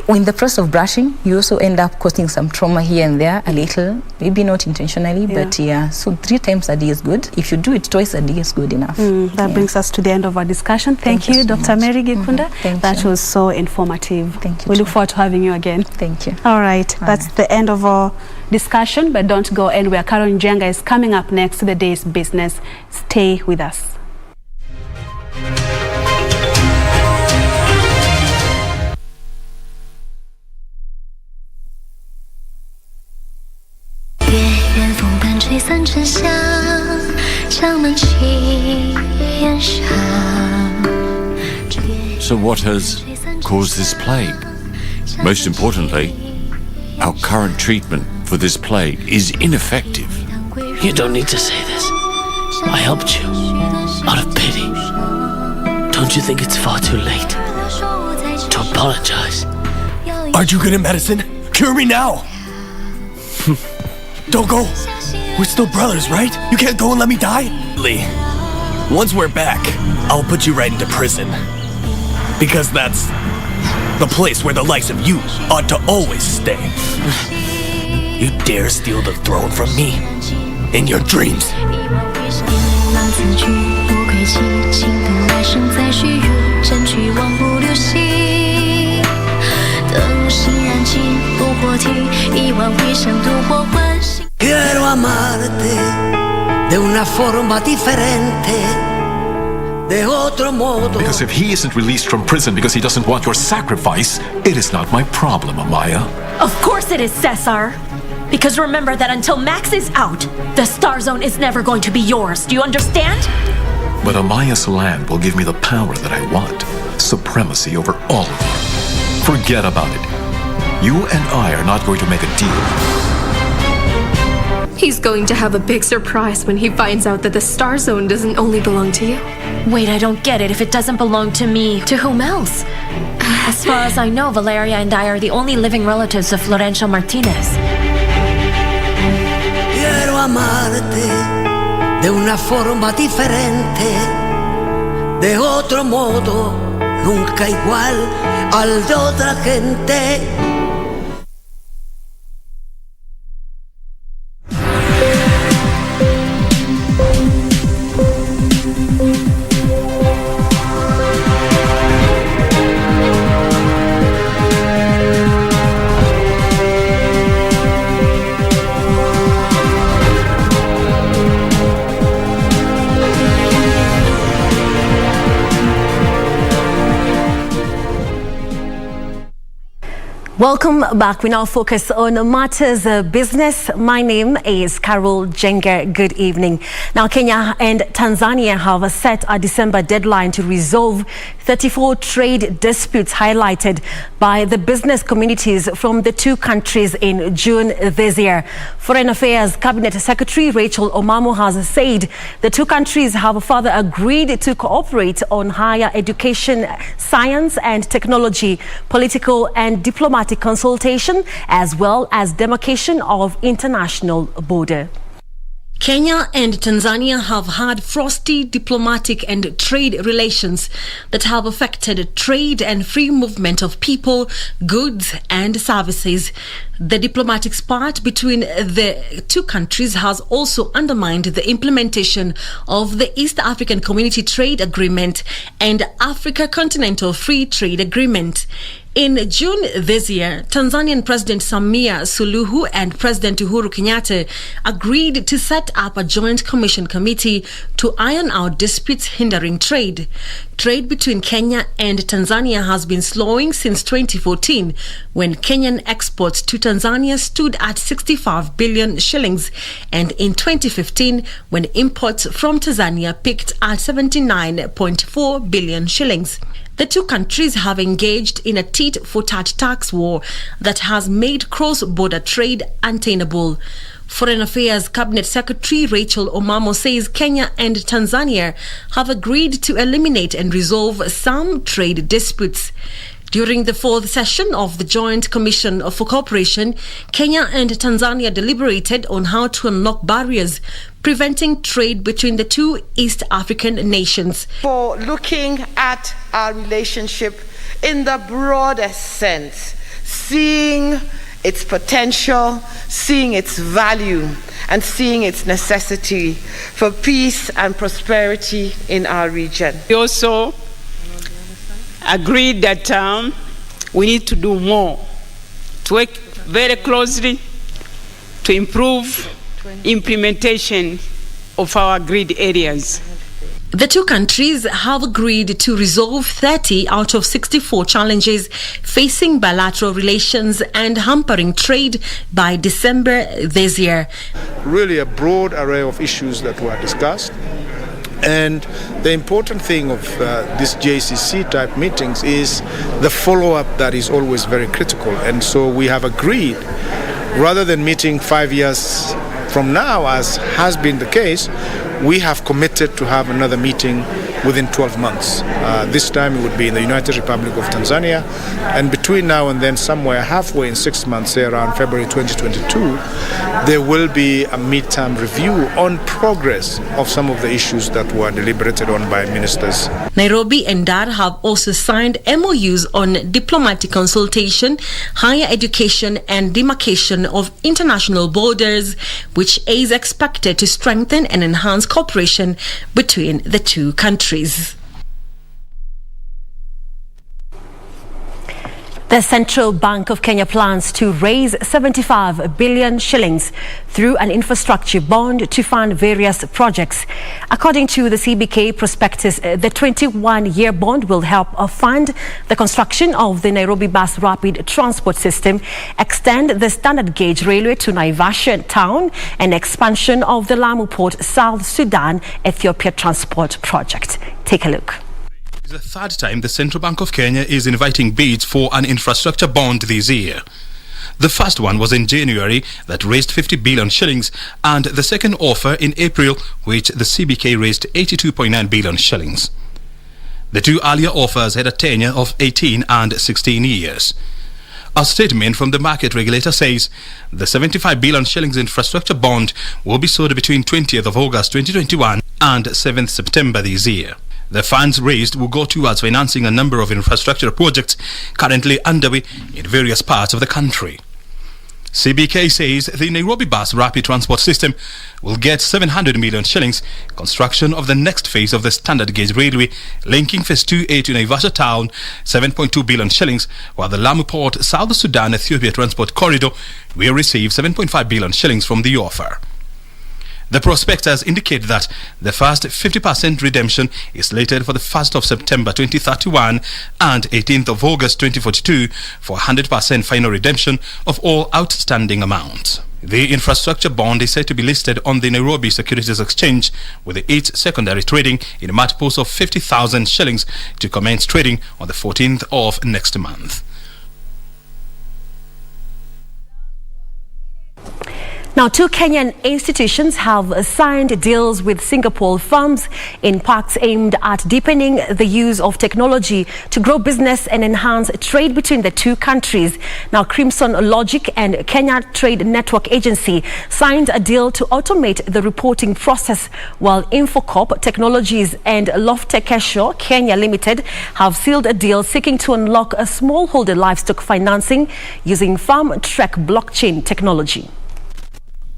in the process of brushing, you also end up causing some trauma here and there, a little, maybe not intentionally, but so 3 times a day is good. If you do it twice a day, is good enough. That brings us to the end of our discussion. Thank you, Dr. Mary Gikunda. That was so informative. Thank you. We look forward to having you again. Thank you. All right, that's the end of our discussion, but don't go anywhere. Carol Njenga is coming up next to the day's business. Stay with us. So what has caused this plague? Most importantly, our current treatment for this plague is ineffective. You don't need to say this. I helped you out of pity. Don't you think it's far too late to apologize? Aren't you good at medicine? Cure me now! Don't go! We're still brothers, right? You can't go and let me die? Lee, once we're back, I'll put you right into prison. Because that's the place where the likes of you ought to always stay. You dare steal the throne from me in your dreams. Quiero amarte de una forma diferente, de otro modo. Because if he isn't released from prison because he doesn't want your sacrifice, it is not my problem, Amaya. Of course it is, Cesar. Because remember that until Max is out, the Star Zone is never going to be yours. Do you understand? But Amaya's land will give me the power that I want. Supremacy over all of you. Forget about it. You and I are not going to make a deal. He's going to have a big surprise when he finds out that the Star Zone doesn't only belong to you. Wait, I don't get it. If it doesn't belong to me, to whom else? As far as I know, Valeria and I are the only living relatives of Florencio Martinez. Quiero amarte de una forma diferente, de otro modo, nunca igual al de otra gente. Welcome back. We now focus on matters of business. My name is Carol Jenga. Good evening. Now, Kenya and Tanzania have set a December deadline to resolve 34 trade disputes highlighted by the business communities from the two countries in June this year. Foreign Affairs Cabinet Secretary Rachel Omamo has said the two countries have further agreed to cooperate on higher education, science and technology, political and diplomatic consultation, as well as demarcation of international border. Kenya and Tanzania have had frosty diplomatic and trade relations that have affected trade and free movement of people, goods and services. The diplomatic spat between the two countries has also undermined the implementation of the East African Community Trade Agreement and Africa Continental Free Trade Agreement. In June this year, Tanzanian President Samia Suluhu and President Uhuru Kenyatta agreed to set up a joint commission committee to iron out disputes hindering trade. Trade between Kenya and Tanzania has been slowing since 2014, when Kenyan exports to Tanzania stood at 65 billion shillings, and in 2015, when imports from Tanzania peaked at 79.4 billion shillings. The two countries have engaged in a tit-for-tat tax war that has made cross-border trade untenable. Foreign Affairs Cabinet Secretary Rachel Omamo says Kenya and Tanzania have agreed to eliminate and resolve some trade disputes. During the fourth session of the Joint Commission for Cooperation, Kenya and Tanzania deliberated on how to unlock barriers preventing trade between the two East African nations. For looking at our relationship in the broadest sense, seeing its potential, seeing its value, and seeing its necessity for peace and prosperity in our region. We also agreed that we need to do more, to work very closely to improve implementation of our agreed areas. The two countries have agreed to resolve 30 out of 64 challenges facing bilateral relations and hampering trade by December this year. Really a broad array of issues that were discussed. And the important thing of these JCC type meetings is the follow-up that is always very critical. And so we have agreed, rather than meeting 5 years from now, as has been the case, we have committed to have another meeting within 12 months. This time it would be in the United Republic of Tanzania, and between now and then, somewhere halfway in 6 months, say around February 2022, there will be a midterm review on progress of some of the issues that were deliberated on by ministers. Nairobi and Dar have also signed MOUs on diplomatic consultation, higher education and demarcation of international borders, which is expected to strengthen and enhance cooperation between the two countries. The Central Bank of Kenya plans to raise 75 billion shillings through an infrastructure bond to fund various projects. According to the CBK prospectus, the 21-year bond will help fund the construction of the Nairobi Bus Rapid Transport System, extend the standard gauge railway to Naivasha town, and expansion of the Lamu Port South Sudan Ethiopia Transport Project. Take a look. The third time the Central Bank of Kenya is inviting bids for an infrastructure bond this year. The first one was in January that raised 50 billion shillings, and the second offer in April, which the CBK raised 82.9 billion shillings. The two earlier offers had a tenure of 18 and 16 years. A statement from the market regulator says the 75 billion shillings infrastructure bond will be sold between 20th of August 2021 and 7th September this year. The funds raised will go towards financing a number of infrastructure projects currently underway in various parts of the country. CBK says the Nairobi Bus Rapid Transport System will get 700 million shillings, construction of the next phase of the standard gauge railway linking phase 2A to Naivasha town, 7.2 billion shillings, while the Lamu Port South Sudan Ethiopia Transport Corridor will receive 7.5 billion shillings from the offer. The prospectus indicate that the first 50% redemption is slated for the 1st of September 2031 and 18th of August 2042 for 100% final redemption of all outstanding amounts. The infrastructure bond is said to be listed on the Nairobi Securities Exchange with its secondary trading in multiples of 50,000 shillings to commence trading on the 14th of next month. Now, 2 Kenyan institutions have signed deals with Singapore firms in parts aimed at deepening the use of technology to grow business and enhance trade between the two countries. Now, Crimson Logic and Kenya Trade Network Agency signed a deal to automate the reporting process, while Infocorp Technologies and Lofte Kesho Kenya Limited have sealed a deal seeking to unlock a smallholder livestock financing using Farm Trek blockchain technology.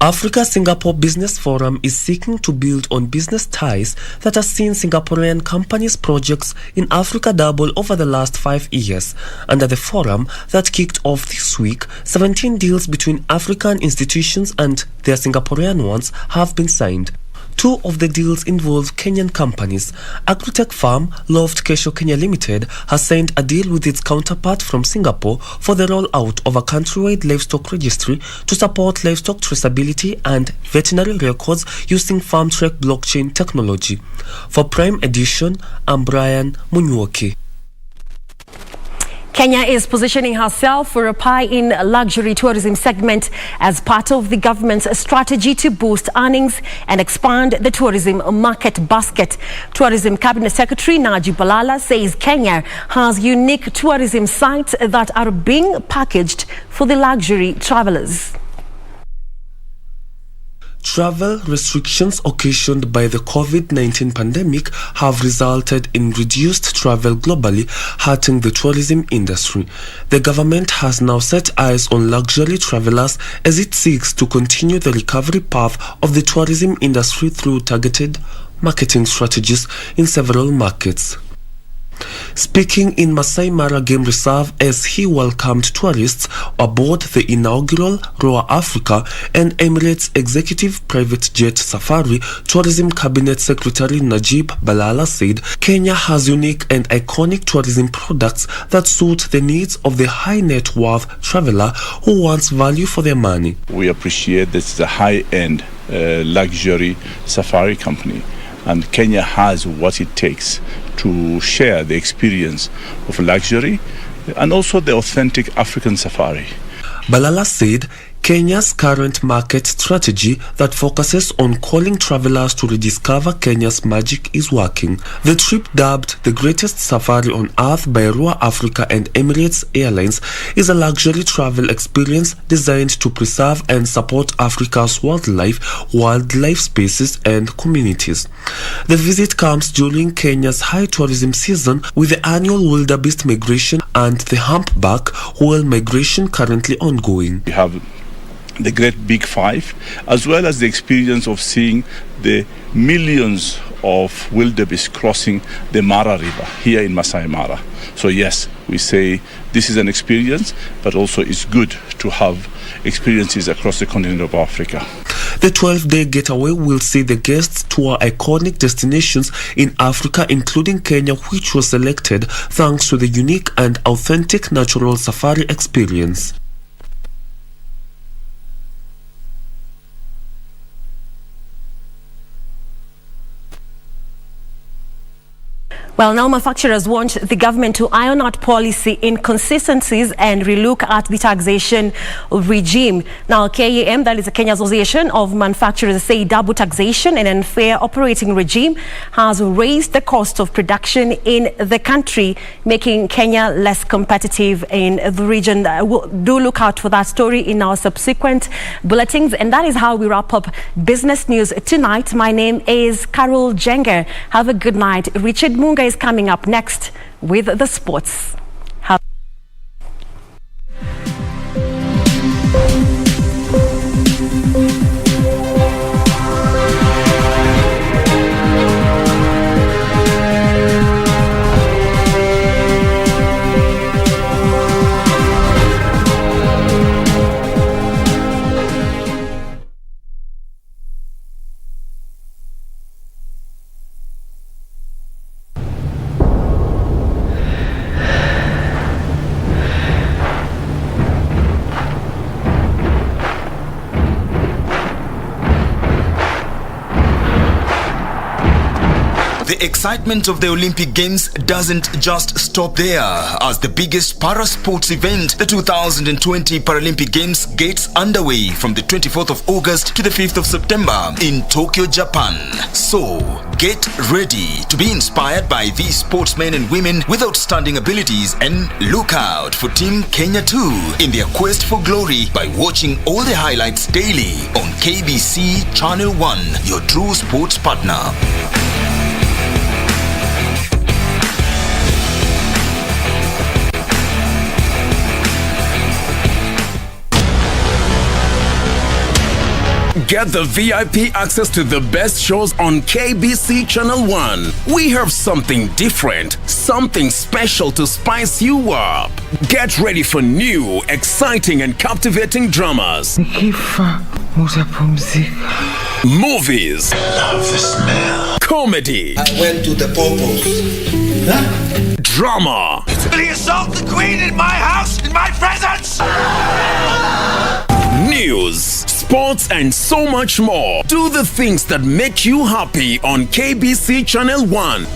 Africa-Singapore Business Forum is seeking to build on business ties that has seen Singaporean companies' projects in Africa double over the last 5 years. Under the forum that kicked off this week, 17 deals between African institutions and their Singaporean ones have been signed. 2 of the deals involve Kenyan companies. Agritech firm Loft Kesho Kenya Limited has signed a deal with its counterpart from Singapore for the rollout of a countrywide livestock registry to support livestock traceability and veterinary records using Farm Trek blockchain technology. For Prime Edition, I'm Brian Munyuoki. Kenya is positioning herself for a pie in luxury tourism segment as part of the government's strategy to boost earnings and expand the tourism market basket. Tourism Cabinet Secretary Najib Balala says Kenya has unique tourism sites that are being packaged for the luxury travelers. Travel restrictions occasioned by the COVID-19 pandemic have resulted in reduced travel globally, hurting the tourism industry. The government has now set eyes on luxury travelers as it seeks to continue the recovery path of the tourism industry through targeted marketing strategies in several markets. Speaking in Masai Mara Game Reserve as he welcomed tourists aboard the inaugural Roa Africa and Emirates Executive Private Jet Safari, Tourism Cabinet Secretary Najib Balala said Kenya has unique and iconic tourism products that suit the needs of the high net worth traveler who wants value for their money. We appreciate this is a high-end luxury safari company, and Kenya has what it takes to share the experience of luxury and also the authentic African safari. Balala said Kenya's current market strategy that focuses on calling travelers to rediscover Kenya's magic is working. The trip, dubbed the greatest safari on earth by Roa Africa and Emirates Airlines, is a luxury travel experience designed to preserve and support Africa's wildlife spaces and communities. The visit comes during Kenya's high tourism season, with the annual wildebeest migration and the humpback whale migration currently ongoing. We have the great Big Five, as well as the experience of seeing the millions of wildebeest crossing the Mara River here in Masai Mara. So yes, we say this is an experience, but also it's good to have experiences across the continent of Africa. The 12-day getaway will see the guests tour iconic destinations in Africa, including Kenya, which was selected thanks to the unique and authentic natural safari experience. Well, now manufacturers want the government to iron out policy inconsistencies and relook at the taxation regime. Now, KAM, that is the Kenya Association of Manufacturers, say double taxation and unfair operating regime has raised the cost of production in the country, making Kenya less competitive in the region. Do look out for that story in our subsequent bulletins. And that is how we wrap up business news tonight. My name is Carol Jenger. Have a good night. Richard Munga is coming up next with the sports. The excitement of the Olympic Games doesn't just stop there. As the biggest para-sports event, the 2020 Paralympic Games gets underway from the 24th of August to the 5th of September in Tokyo, Japan. So, get ready to be inspired by these sportsmen and women with outstanding abilities, and look out for Team Kenya too in their quest for glory by watching all the highlights daily on KBC Channel 1, your true sports partner. Get the VIP access to the best shows on KBC Channel 1. We have something different, something special to spice you up. Get ready for new, exciting and captivating dramas. Movies. Love the smell. Comedy. I went to the popos. Huh? Drama. Will he assault the Queen in my house, in my presence? News, sports, and so much more. Do the things that make you happy on KBC Channel 1.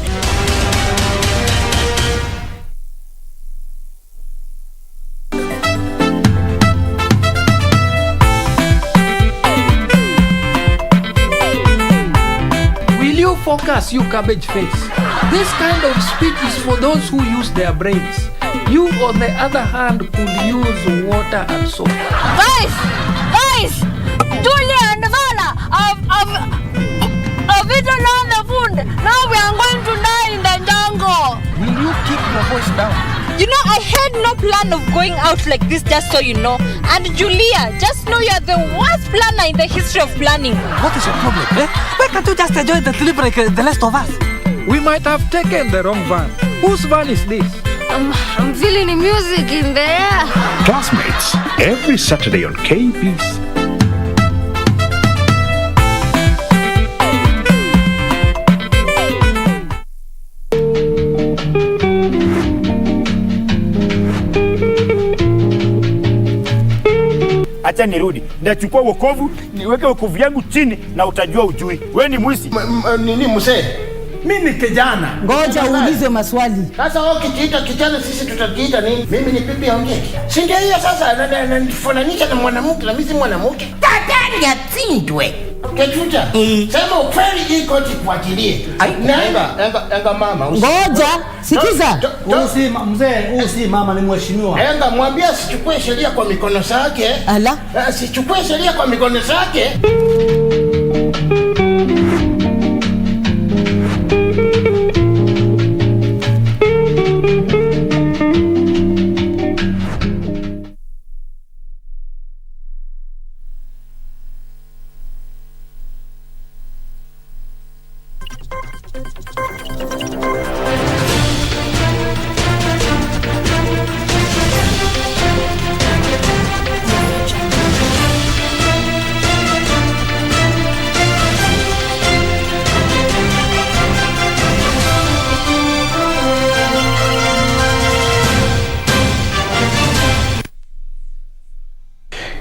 Will you focus, you cabbage face? This kind of speech is for those who use their brains. You, on the other hand, could use water and soap. Guys! Julia and Vala, I've eaten all the food. Now we are going to die in the jungle. Will you keep your voice down? You know, I had no plan of going out like this, just so you know. And Julia, just know you're the worst planner in the history of planning. What is your problem, eh? Why can't you just enjoy the trip like the rest of us? We might have taken the wrong van. Whose van is this? I'm feeling the music in the air. Classmates, every Saturday on KBC. Acha nirudi. Ndachukua wokovu, niweke wokovu yangu chini na utajua ujui. Wewe ni mwisi. Nini mzee? Mimi kijana. Ngoja uulize maswali. Sasa wao kijiita kijana, sisi tutakiita nini? Mimi ni pipi ongeki. Si ndio hiyo sasa nifananisha na mwanamke na mimi si mwanamke. Tatani yatindwe. Kechuta. Sema ukweli iko tikuachilie. Enga mama. Ngoja, sikiza. Usi mzee, usi mama ni mheshimiwa. Enga mwambia sichukue sheria kwa mikono zake. Ala. Sichukue sheria kwa mikono zake.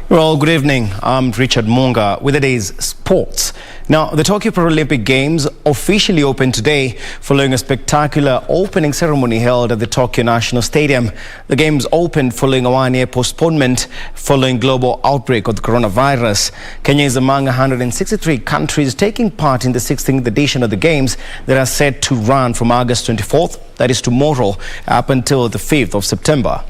Well, good evening. I'm Richard Munga with the day's sports. Now, the Tokyo Paralympic Games officially opened today following a spectacular opening ceremony held at the Tokyo National Stadium. The Games opened following a one-year postponement following global outbreak of the coronavirus. Kenya is among 163 countries taking part in the 16th edition of the Games that are set to run from August 24th, that is tomorrow, up until the 5th of September.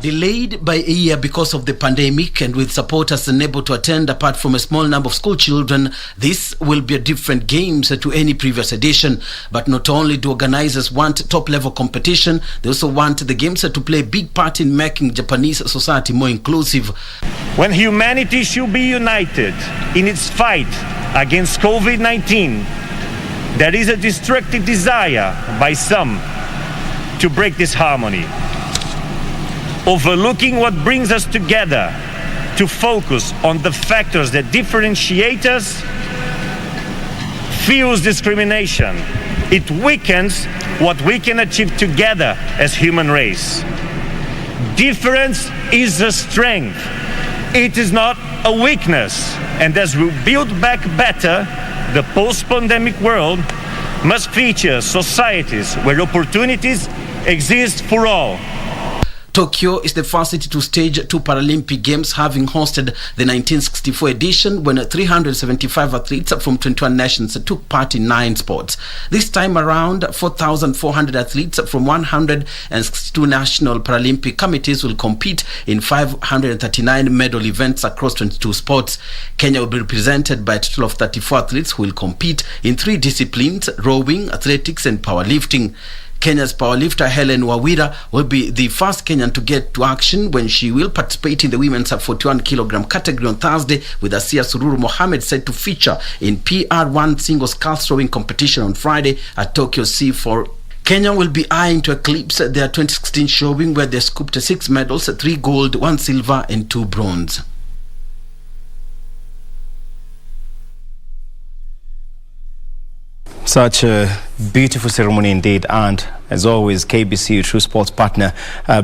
Delayed by a year because of the pandemic and with supporters unable to attend apart from a small number of school children, this will be a different games to any previous edition. But not only do organizers want top-level competition, they also want the games to play a big part in making Japanese society more inclusive. When humanity should be united in its fight against COVID-19, there is a destructive desire by some to break this harmony, overlooking what brings us together, to focus on the factors that differentiate us, fuels discrimination. It weakens what we can achieve together as human race. Difference is a strength. It is not a weakness. And as we build back better, the post-pandemic world must feature societies where opportunities exist for all. Tokyo is the first city to stage 2 Paralympic Games, having hosted the 1964 edition when 375 athletes from 21 nations took part in 9 sports. This time around, 4,400 athletes from 162 national Paralympic committees will compete in 539 medal events across 22 sports. Kenya will be represented by a total of 34 athletes who will compete in 3 disciplines: rowing, athletics and powerlifting. Kenya's powerlifter Helen Wawira will be the first Kenyan to get to action when she will participate in the women's 41-kilogram category on Thursday, with Asia Sururu Mohammed set to feature in PR1 single sculls rowing competition on Friday at Tokyo C4. Kenya will be eyeing to eclipse their 2016 showing, where they scooped 6 medals, 3 gold, 1 silver and 2 bronze. Such a beautiful ceremony indeed, and as always, KBC, your true sports partner,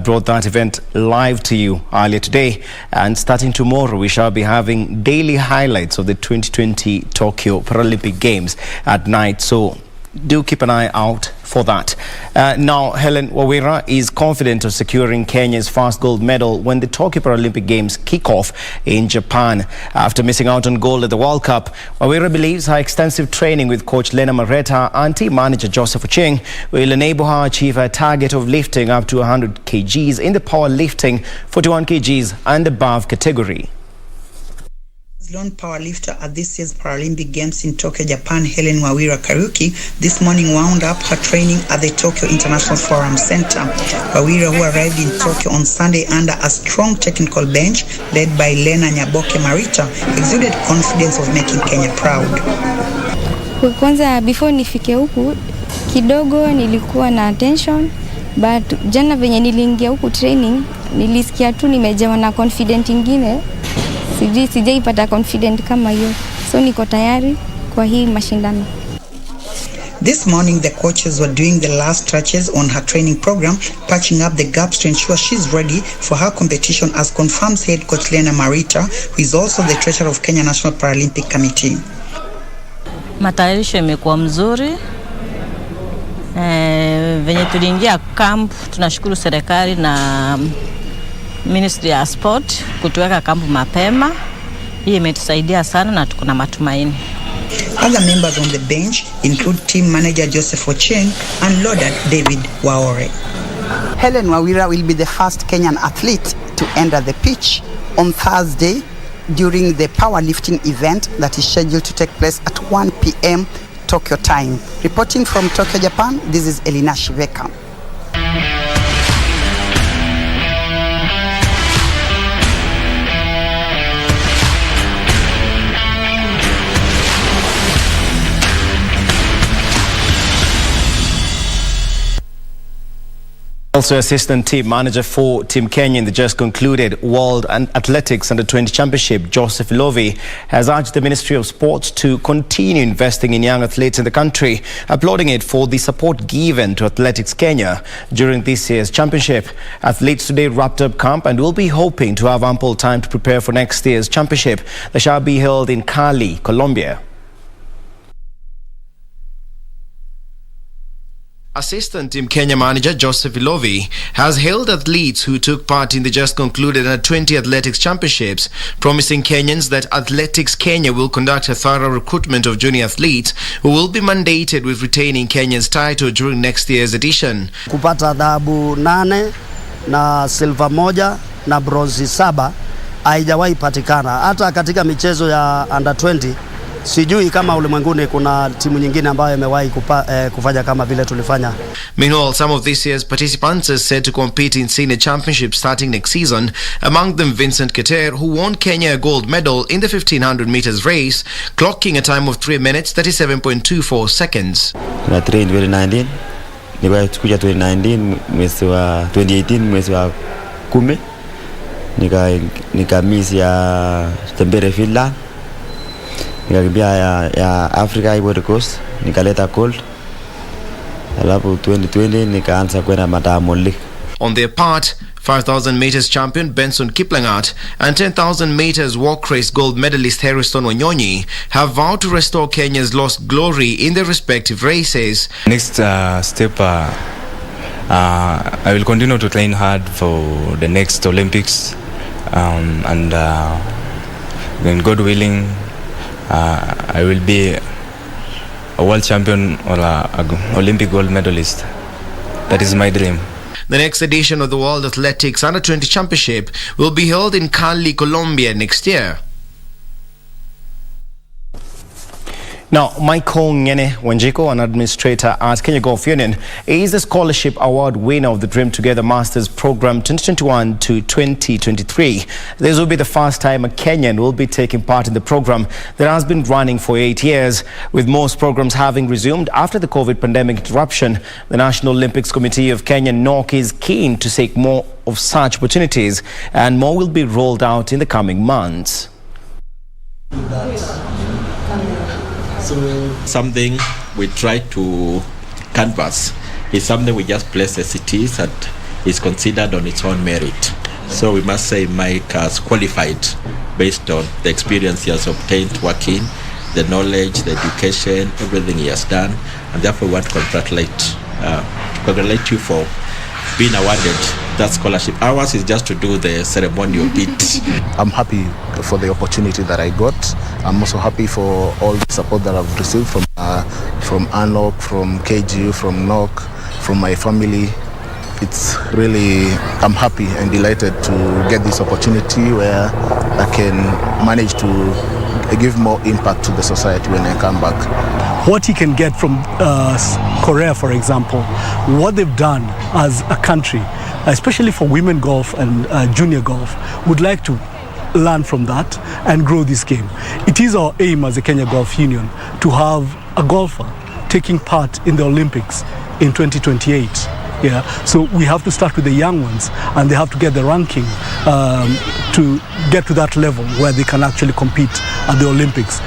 brought that event live to you earlier today. And starting tomorrow, we shall be having daily highlights of the 2020 Tokyo Paralympic Games at night. So do keep an eye out for that. Now, Helen Wawira is confident of securing Kenya's first gold medal when the Tokyo Paralympic Games kick off in Japan. After missing out on gold at the World Cup, Wawira believes her extensive training with coach Lena Mareta and team manager Joseph Ocheng will enable her achieve a target of lifting up to 100 kgs in the powerlifting 41 kgs and above category. Lone powerlifter at this year's Paralympic Games in Tokyo, Japan, Helen Wawira Kariuki, this morning wound up her training at the Tokyo International Forum Center. Wawira, who arrived in Tokyo on Sunday under a strong technical bench led by Lena Nyaboke Marita, exuded confidence of making Kenya proud. Kwanza, before nifike huku kidogo nilikuwa na tension, but jana venye niliingia huku training nilisikia tu nimejawa na confident ingine. Sijaipata confident kama hiyo. So niko tayari kwa hii mashindano. This morning, the coaches were doing the last stretches on her training program, patching up the gaps to ensure she's ready for her competition, as confirms head coach Lena Marita, who is also the treasurer of Kenya National Paralympic Committee. Matayarisho imekuwa mzuri. Venye tuliingia camp, tunashukuru serikali na Ministry ya Sport kutuweka kampu mapema. Hii imetusaidia sana na tuko na matumaini. Other members on the bench include team manager Joseph Ocheng and loader David Waore. Helen Wawira will be the first Kenyan athlete to enter the pitch on Thursday during the powerlifting event that is scheduled to take place at 1 p.m. Tokyo time. Reporting from Tokyo, Japan, this is Elina Shiveka. Also, assistant team manager for Team Kenya in the just concluded World Athletics Under-20 Championship, Joseph Lovi, has urged the Ministry of Sports to continue investing in young athletes in the country, applauding it for the support given to Athletics Kenya during this year's championship. Athletes today wrapped up camp and will be hoping to have ample time to prepare for next year's championship that shall be held in Cali, Colombia. Assistant Team Kenya manager Joseph Lovi has hailed athletes who took part in the just concluded Under-20 Athletics Championships, promising Kenyans that Athletics Kenya will conduct a thorough recruitment of junior athletes who will be mandated with retaining Kenya's title during next year's edition. Kupata dhahabu 8 na silver 1 na bronze 7 haijawahi patikana. Hata katika michezo ya Under-20 sijui kama ulimwenguni kuna timu nyingine ambayo imewahi kufanya kama vile tulifanya. Meanwhile, some of this year's participants are set to compete in senior championships starting next season. Among them, Vincent Keter, who won Kenya a gold medal in the 1500 meters race, clocking a time of 3 minutes 37.24 seconds. Na train 2019, nikakuja 2019 mwezi wa 2018 mwezi wa 10 nika miss ya Tembere Finland. Nikakimbia ya Africa Ivory Coast, nikaleta gold. Alafu 2020 nikaanza kwenda Madam League. On their part, 5,000 meters champion Benson Kiplangat and 10,000 meters walk race gold medalist Harrison Wanyonyi have vowed to restore Kenya's lost glory in their respective races. Next step, I will continue to train hard for the next Olympics, and then God willing, I will be a world champion or a Olympic gold medalist. That is my dream. The next edition of the World Athletics Under-20 Championship will be held in Cali, Colombia next year. Now, Michael Ngene Wanjiko, an administrator at Kenya Golf Union, is the scholarship award winner of the Dream Together Masters Program 2021 to 2023. This will be the first time a Kenyan will be taking part in the program that has been running for 8 years. With most programs having resumed after the COVID pandemic interruption, the National Olympics Committee of Kenya, NOC, is keen to seek more of such opportunities, and more will be rolled out in the coming months. So something we try to canvas is something we just place as it is and is considered on its own merit. So we must say Mike has qualified based on the experience he has obtained working, the knowledge, the education, everything he has done, and therefore we want to congratulate you for being awarded that scholarship. Ours is just to do the ceremonial bit. I'm happy for the opportunity that I got. I'm also happy for all the support that I've received from ANOC, from KGU, from NOC, from my family. It's really, I'm happy and delighted to get this opportunity where I can manage to give more impact to the society when I come back. What you can get from Korea, for example, what they've done as a country, especially for women golf and junior golf, would like to learn from that and grow this game. It is our aim as the Kenya Golf Union to have a golfer taking part in the Olympics in 2028. Yeah, so we have to start with the young ones, and they have to get the ranking to get to that level where they can actually compete at the Olympics.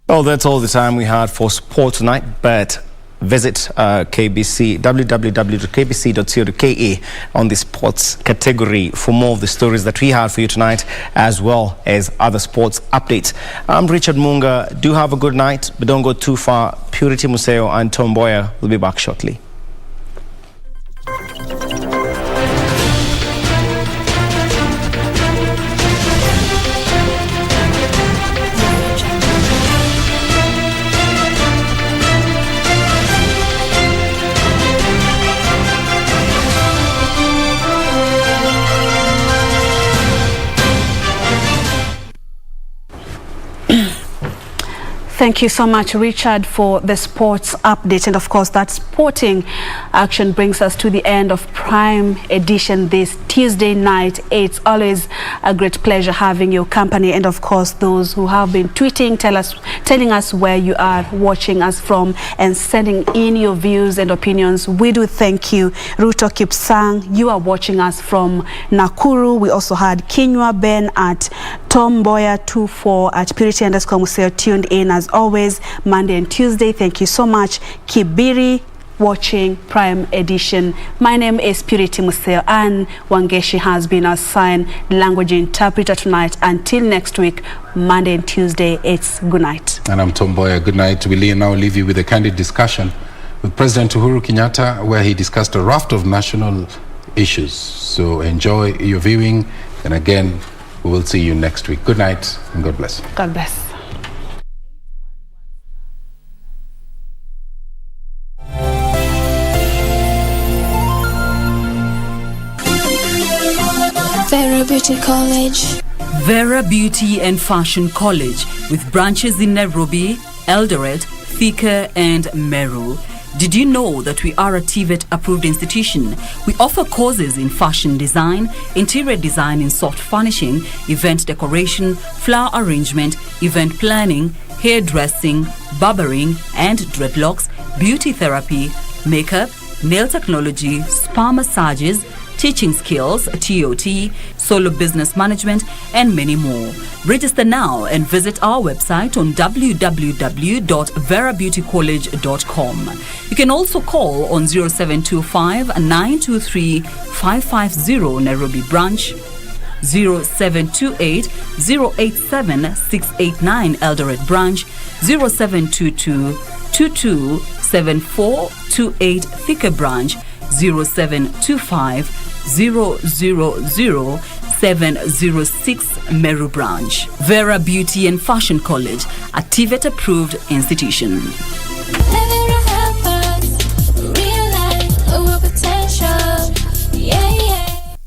Well, that's all the time we had for sport tonight, but visit KBC, www.kbc.co.ke on the sports category for more of the stories that we had for you tonight, as well as other sports updates. I'm Richard Munga. Do have a good night, but don't go too far. Purity Museo and Mboya will be back shortly. Thank you so much, Richard, for the sports update. And of course, that sporting action brings us to the end of Prime Edition this Tuesday night. It's always a great pleasure having your company. And of course, those who have been tweeting, telling us where you are watching us from and sending in your views and opinions. We do thank you. Ruto Kipsang, you are watching us from Nakuru. We also had Kinywa Ben at Mboya 24 at Purity_Museo tuned in as always Monday and Tuesday. Thank you so much. Kibiri watching Prime Edition. My name is Purity Museo, and Wangeshi has been our sign language interpreter tonight. Until next week, Monday and Tuesday, it's good night. And I'm Mboya. Good night. We'll now leave you with a candid discussion with President Uhuru Kenyatta, where he discussed a raft of national issues. So enjoy your viewing, and again, we will see you next week. Good night and God bless. God bless. Vera Beauty College. Vera Beauty and Fashion College, with branches in Nairobi, Eldoret, Thika and Meru. Did you know that we are a TVET approved institution? We offer courses in fashion design, interior design in soft furnishing, event decoration, flower arrangement, event planning, hairdressing, barbering and dreadlocks, beauty therapy, makeup, nail technology, spa massages, teaching skills, TOT, solo business management, and many more. Register now and visit our website on www.verabeautycollege.com. You can also call on 0725 923 550 Nairobi branch, 0728 087 689 Eldoret branch, 0722 227428 Thika branch, 0725 000 706 Meru branch. Vera Beauty and Fashion College, a TVET approved institution.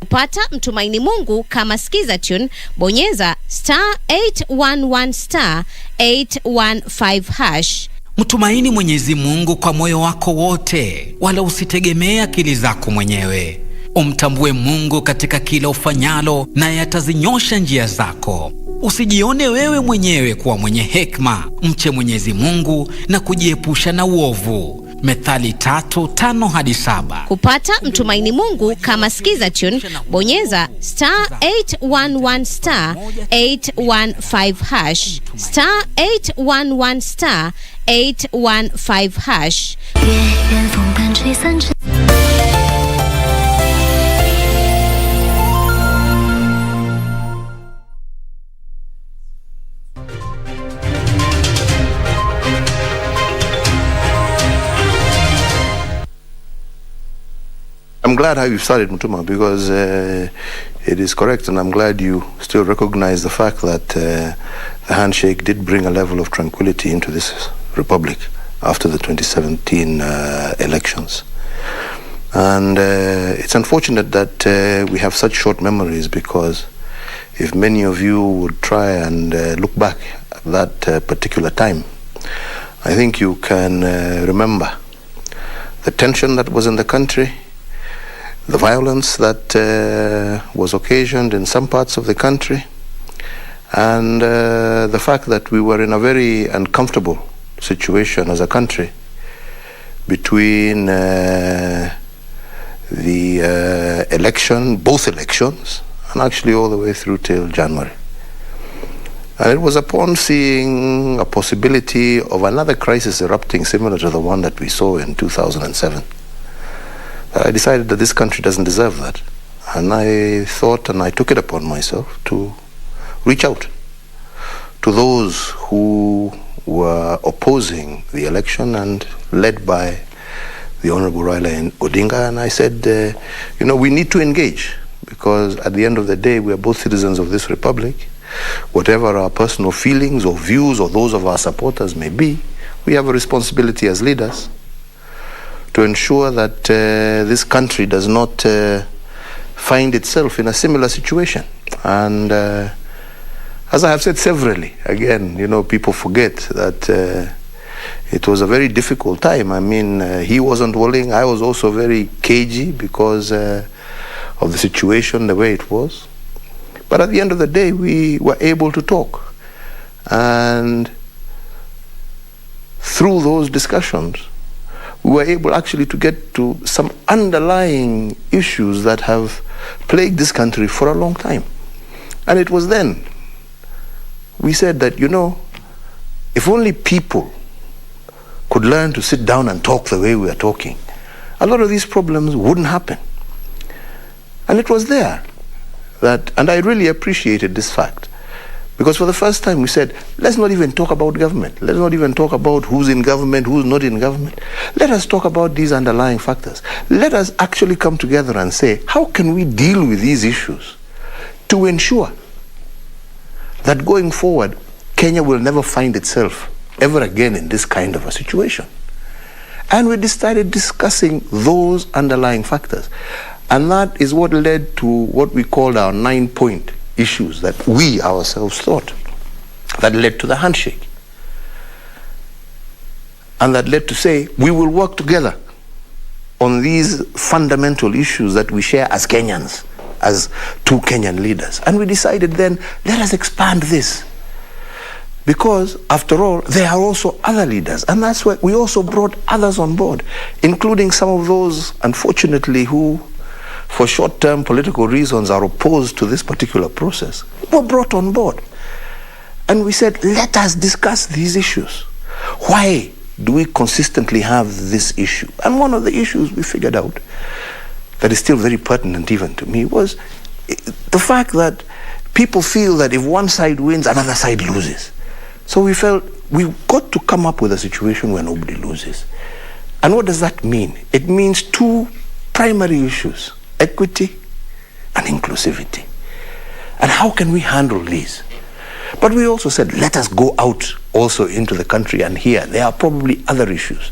Pata mtumaini Mungu kama skiza tune, bonyeza *811 *815#. Mtumaini Mwenyezi Mungu kwa moyo wako wote, wala usitegemee akili zako mwenyewe. Umtambue Mungu katika kila ufanyalo, naye atazinyosha njia zako. Usijione wewe mwenyewe kuwa mwenye hekima. Mche Mwenyezi Mungu na kujiepusha na uovu. Methali 3:5-7. Kupata mtumaini Mungu kama skiza tune, bonyeza *811 *815#, *811 *815#. I'm glad how you started, Mutuma, because it is correct, and I'm glad you still recognize the fact that the handshake did bring a level of tranquility into this republic after the 2017 elections. And it's unfortunate that we have such short memories, because if many of you would try and look back at that particular time, I think you can remember the tension that was in the country, the violence that was occasioned in some parts of the country, and the fact that we were in a very uncomfortable situation as a country between the election, both elections, and actually all the way through till January. And it was upon seeing a possibility of another crisis erupting similar to the one that we saw in 2007, I decided that this country doesn't deserve that. And I thought, and I took it upon myself to reach out to those who were opposing the election and led by the Honorable Raila Odinga. And I said, we need to engage, because at the end of the day, we are both citizens of this republic. Whatever our personal feelings or views or those of our supporters may be, we have a responsibility as leaders to ensure that this country does not find itself in a similar situation. And as I have said severally, again, people forget that it was a very difficult time. I mean, he wasn't willing. I was also very cagey because of the situation, the way it was. But at the end of the day, we were able to talk. And through those discussions, we were able actually to get to some underlying issues that have plagued this country for a long time. And it was then we said that, if only people could learn to sit down and talk the way we are talking, a lot of these problems wouldn't happen. And it was there that, and I really appreciated this fact, because for the first time we said, let's not even talk about government. Let's not even talk about who's in government, who's not in government. Let us talk about these underlying factors. Let us actually come together and say, how can we deal with these issues to ensure that going forward, Kenya will never find itself ever again in this kind of a situation. And we started discussing those underlying factors. And that is what led to what we called our 9-point issues that we ourselves thought that led to the handshake. And that led to say, we will work together on these fundamental issues that we share as Kenyans, as two Kenyan leaders. And we decided then, let us expand this. Because, after all, there are also other leaders. And that's why we also brought others on board, including some of those, unfortunately, who, for short-term political reasons, are opposed to this particular process, were brought on board. And we said, let us discuss these issues. Why do we consistently have this issue? And one of the issues we figured out that is still very pertinent even to me was the fact that people feel that if one side wins, another side loses. So we felt we've got to come up with a situation where nobody loses. And what does that mean? It means two primary issues: equity and inclusivity. And how can we handle these? But we also said, let us go out also into the country and hear. There are probably other issues.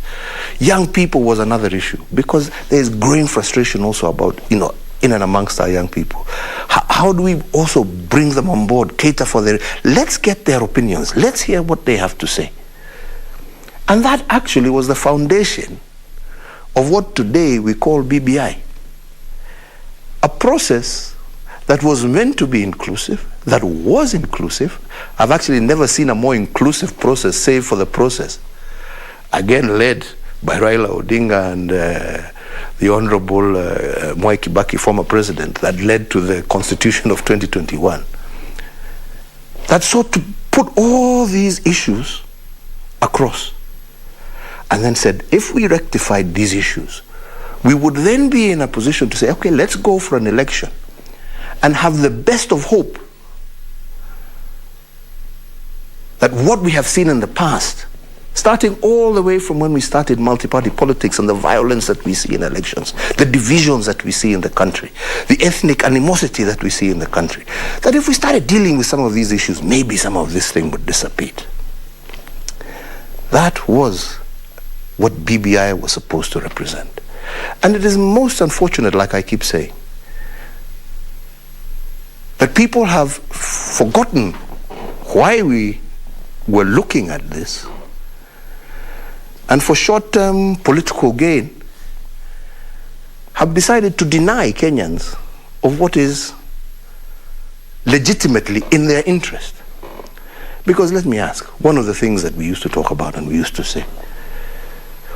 Young people was another issue, because there is growing frustration also about, in and amongst our young people. How do we also bring them on board, cater for their... Let's get their opinions. Let's hear what they have to say. And that actually was the foundation of what today we call BBI. A process that was meant to be inclusive, that was inclusive. I've actually never seen a more inclusive process, save for the process, again led by Raila Odinga and the Honorable Mwai Kibaki, former president, that led to the Constitution of 2021. That sought to put all these issues across, and then said, if we rectified these issues, we would then be in a position to say, okay, let's go for an election and have the best of hope that what we have seen in the past, starting all the way from when we started multi-party politics and the violence that we see in elections, the divisions that we see in the country, the ethnic animosity that we see in the country, that if we started dealing with some of these issues, maybe some of this thing would dissipate. That was what BBI was supposed to represent. And it is most unfortunate, like I keep saying, that people have forgotten why we were looking at this, and for short-term political gain have decided to deny Kenyans of what is legitimately in their interest. Because let me ask, one of the things that we used to talk about and we used to say,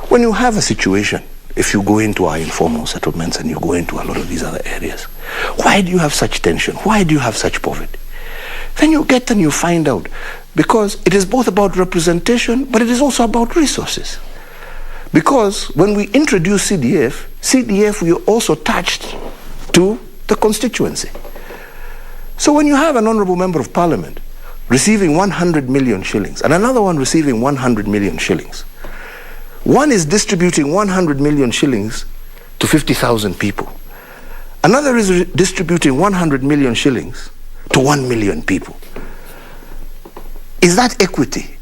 when you have a situation, if you go into our informal settlements and you go into a lot of these other areas, why do you have such tension? Why do you have such poverty? Then you get and you find out, because it is both about representation, but it is also about resources. Because when we introduced CDF, we also touched to the constituency. So when you have an honorable member of parliament receiving 100 million shillings and another one receiving 100 million shillings, one is distributing 100 million shillings to 50,000 people. Another is distributing 100 million shillings to 1 million people. Is that equity?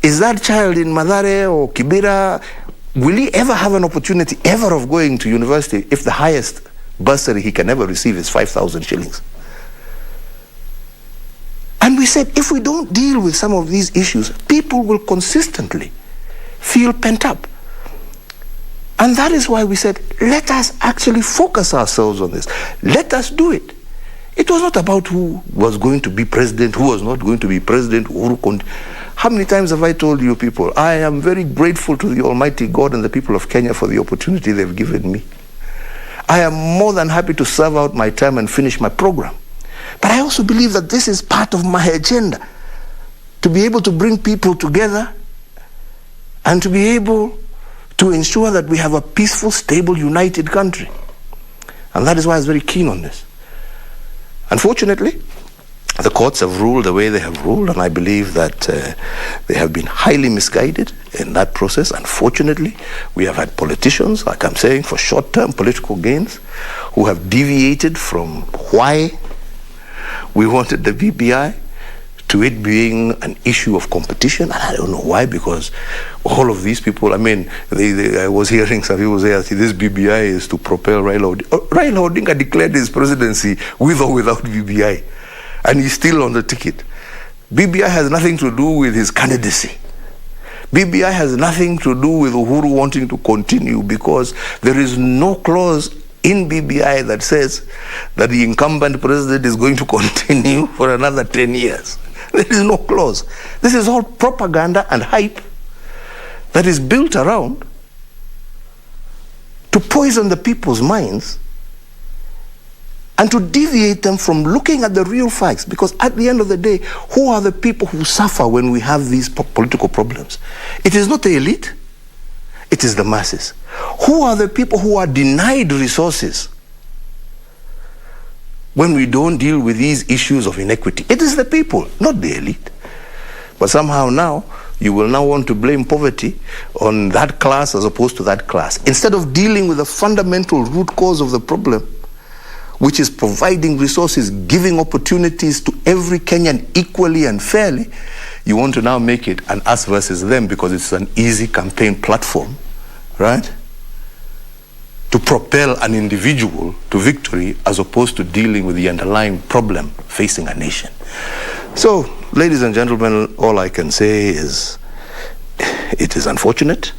Is that child in Mathare or Kibera, will he ever have an opportunity ever of going to university if the highest bursary he can ever receive is 5,000 shillings? And we said, if we don't deal with some of these issues, people will consistently feel pent up. And that is why we said, let us actually focus ourselves on this. Let us do it. It was not about who was going to be president, who was not going to be president. How many times have I told you people, I am very grateful to the Almighty God and the people of Kenya for the opportunity they've given me. I am more than happy to serve out my term and finish my program. But I also believe that this is part of my agenda, to be able to bring people together and to be able to ensure that we have a peaceful, stable, united country. And that is why I was very keen on this. Unfortunately, the courts have ruled the way they have ruled, and I believe that they have been highly misguided in that process. Unfortunately, we have had politicians, like I'm saying, for short-term political gains, who have deviated from why we wanted the BBI to it being an issue of competition. And I don't know why, because all of these people, I mean, I was hearing some people say, this BBI is to propel Raila Odinga. Raila Odinga declared his presidency with or without BBI, and he's still on the ticket. BBI has nothing to do with his candidacy. BBI has nothing to do with Uhuru wanting to continue, because there is no clause in BBI that says that the incumbent president is going to continue for another 10 years. There is no clause. This is all propaganda and hype that is built around to poison the people's minds and to deviate them from looking at the real facts. Because at the end of the day, who are the people who suffer when we have these political problems? It is not the elite, it is the masses. Who are the people who are denied resources when we don't deal with these issues of inequity? It is the people, not the elite. But somehow now, you will now want to blame poverty on that class as opposed to that class. Instead of dealing with the fundamental root cause of the problem, which is providing resources, giving opportunities to every Kenyan equally and fairly, you want to now make it an us versus them because it's an easy campaign platform, right? To propel an individual to victory as opposed to dealing with the underlying problem facing a nation. So, ladies and gentlemen, all I can say is it is unfortunate.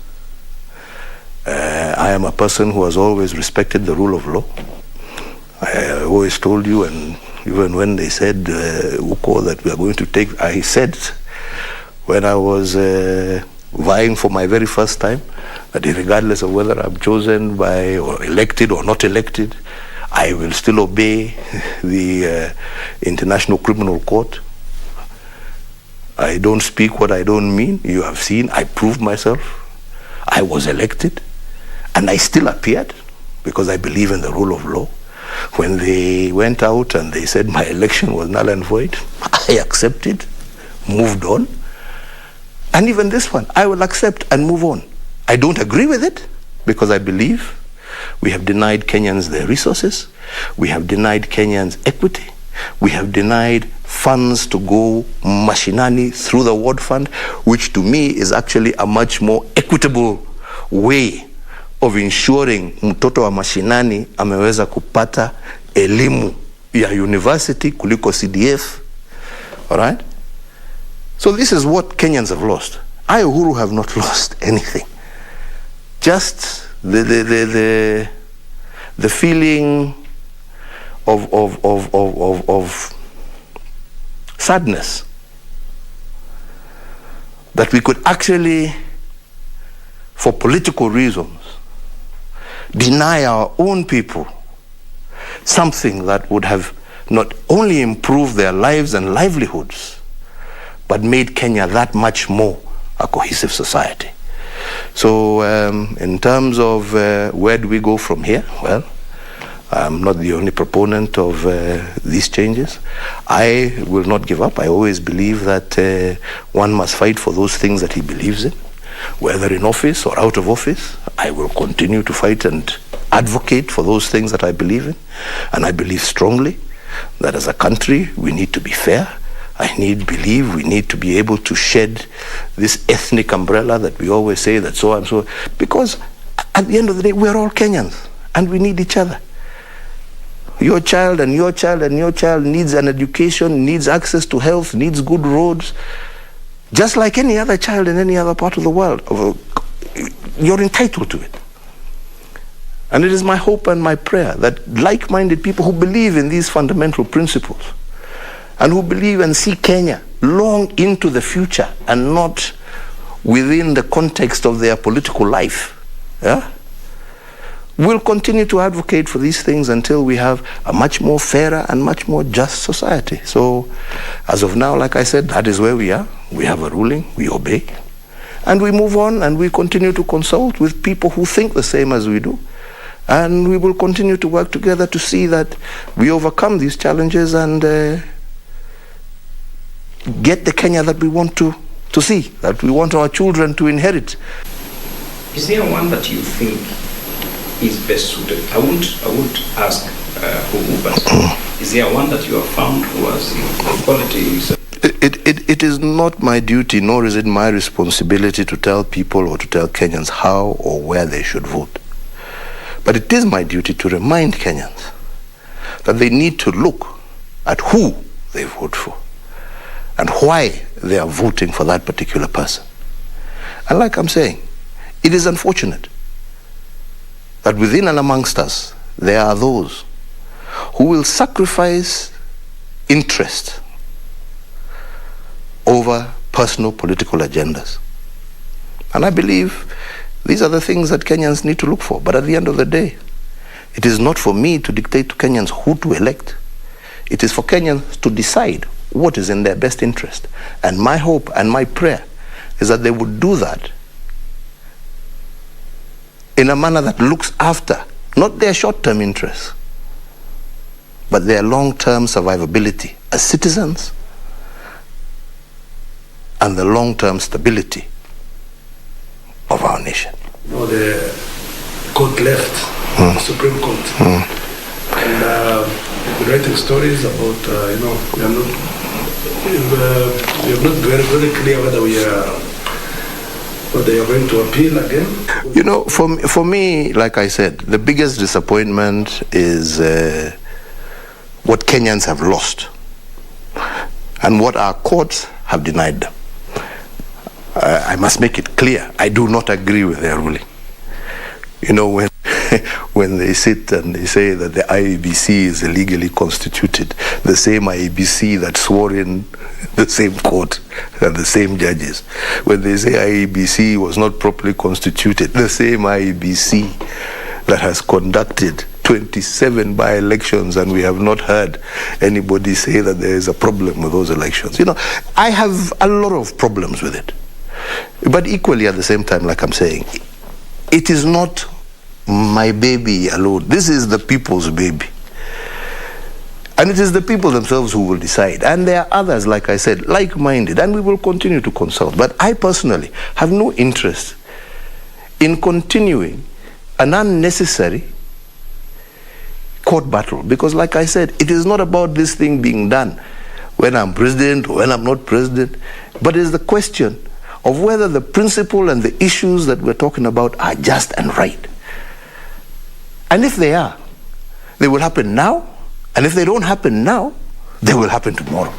I am a person who has always respected the rule of law. I always told you, and even when they said, Uko, that we are going to take, I said when I was vying for my very first time, that regardless of whether I'm chosen by or elected or not elected, I will still obey the International Criminal Court. I don't speak what I don't mean. You have seen, I proved myself. I was elected, and I still appeared because I believe in the rule of law. When they went out and they said my election was null and void, I accepted, moved on. And even this one, I will accept and move on. I don't agree with it because I believe we have denied Kenyans their resources. We have denied Kenyans equity. We have denied funds to go mashinani through the ward fund, which to me is actually a much more equitable way of ensuring mtoto wa mashinani ameweza kupata elimu ya university kuliko CDF. All right? So this is what Kenyans have lost. I, Uhuru, have not lost anything. Just the feeling of sadness that we could actually, for political reasons, deny our own people something that would have not only improved their lives and livelihoods, but made Kenya that much more a cohesive society. So in terms of where do we go from here? Well, I'm not the only proponent of these changes. I will not give up. I always believe that one must fight for those things that he believes in. Whether in office or out of office, I will continue to fight and advocate for those things that I believe in. And I believe strongly that as a country, we need to be fair. I believe we need to be able to shed this ethnic umbrella that we always say that so and so. Because at the end of the day, we're all Kenyans and we need each other. Your child and your child and your child needs an education, needs access to health, needs good roads. Just like any other child in any other part of the world. You're entitled to it. And it is my hope and my prayer that like-minded people who believe in these fundamental principles and who believe and see Kenya long into the future and not within the context of their political life, will continue to advocate for these things until we have a much more fairer and much more just society. So as of now, like I said, that is where we are. We have a ruling, we obey, and we move on and we continue to consult with people who think the same as we do. And we will continue to work together to see that we overcome these challenges and get the Kenya that we want to see, that we want our children to inherit. Is there one that you think is best suited? I won't ask who, but is there one that you have found who has the qualities? It is not my duty, nor is it my responsibility to tell people or to tell Kenyans how or where they should vote. But it is my duty to remind Kenyans that they need to look at who they vote for and why they are voting for that particular person. And like I'm saying, it is unfortunate that within and amongst us, there are those who will sacrifice interest over personal political agendas. And I believe these are the things that Kenyans need to look for. But at the end of the day, It is not for me to dictate to Kenyans who to elect. It is for Kenyans to decide what is in their best interest. And my hope and my prayer is that they would do that in a manner that looks after not their short-term interests, but their long-term survivability as citizens and the long-term stability of our nation. The court left, the Supreme Court, and they're writing stories about, we are not very, very clear whether they are going to appeal again. You know, for me, like I said, the biggest disappointment is what Kenyans have lost and what our courts have denied them. I must make it clear, I do not agree with their ruling. You know, when they sit and they say that the IEBC is illegally constituted, the same IEBC that swore in the same court and the same judges. When they say IEBC was not properly constituted, the same IEBC that has conducted 27 by-elections, and we have not heard anybody say that there is a problem with those elections. You know, I have a lot of problems with it. But equally at the same time, like I'm saying, it is not my baby alone. This is the people's baby. And it is the people themselves who will decide. And there are others, like I said, like-minded, and we will continue to consult. But I personally have no interest in continuing an unnecessary court battle. Because like I said, it is not about this thing being done when I'm president or when I'm not president, but it is the question of whether the principle and the issues that we're talking about are just and right. And if they are, they will happen now. And if they don't happen now, they will happen tomorrow.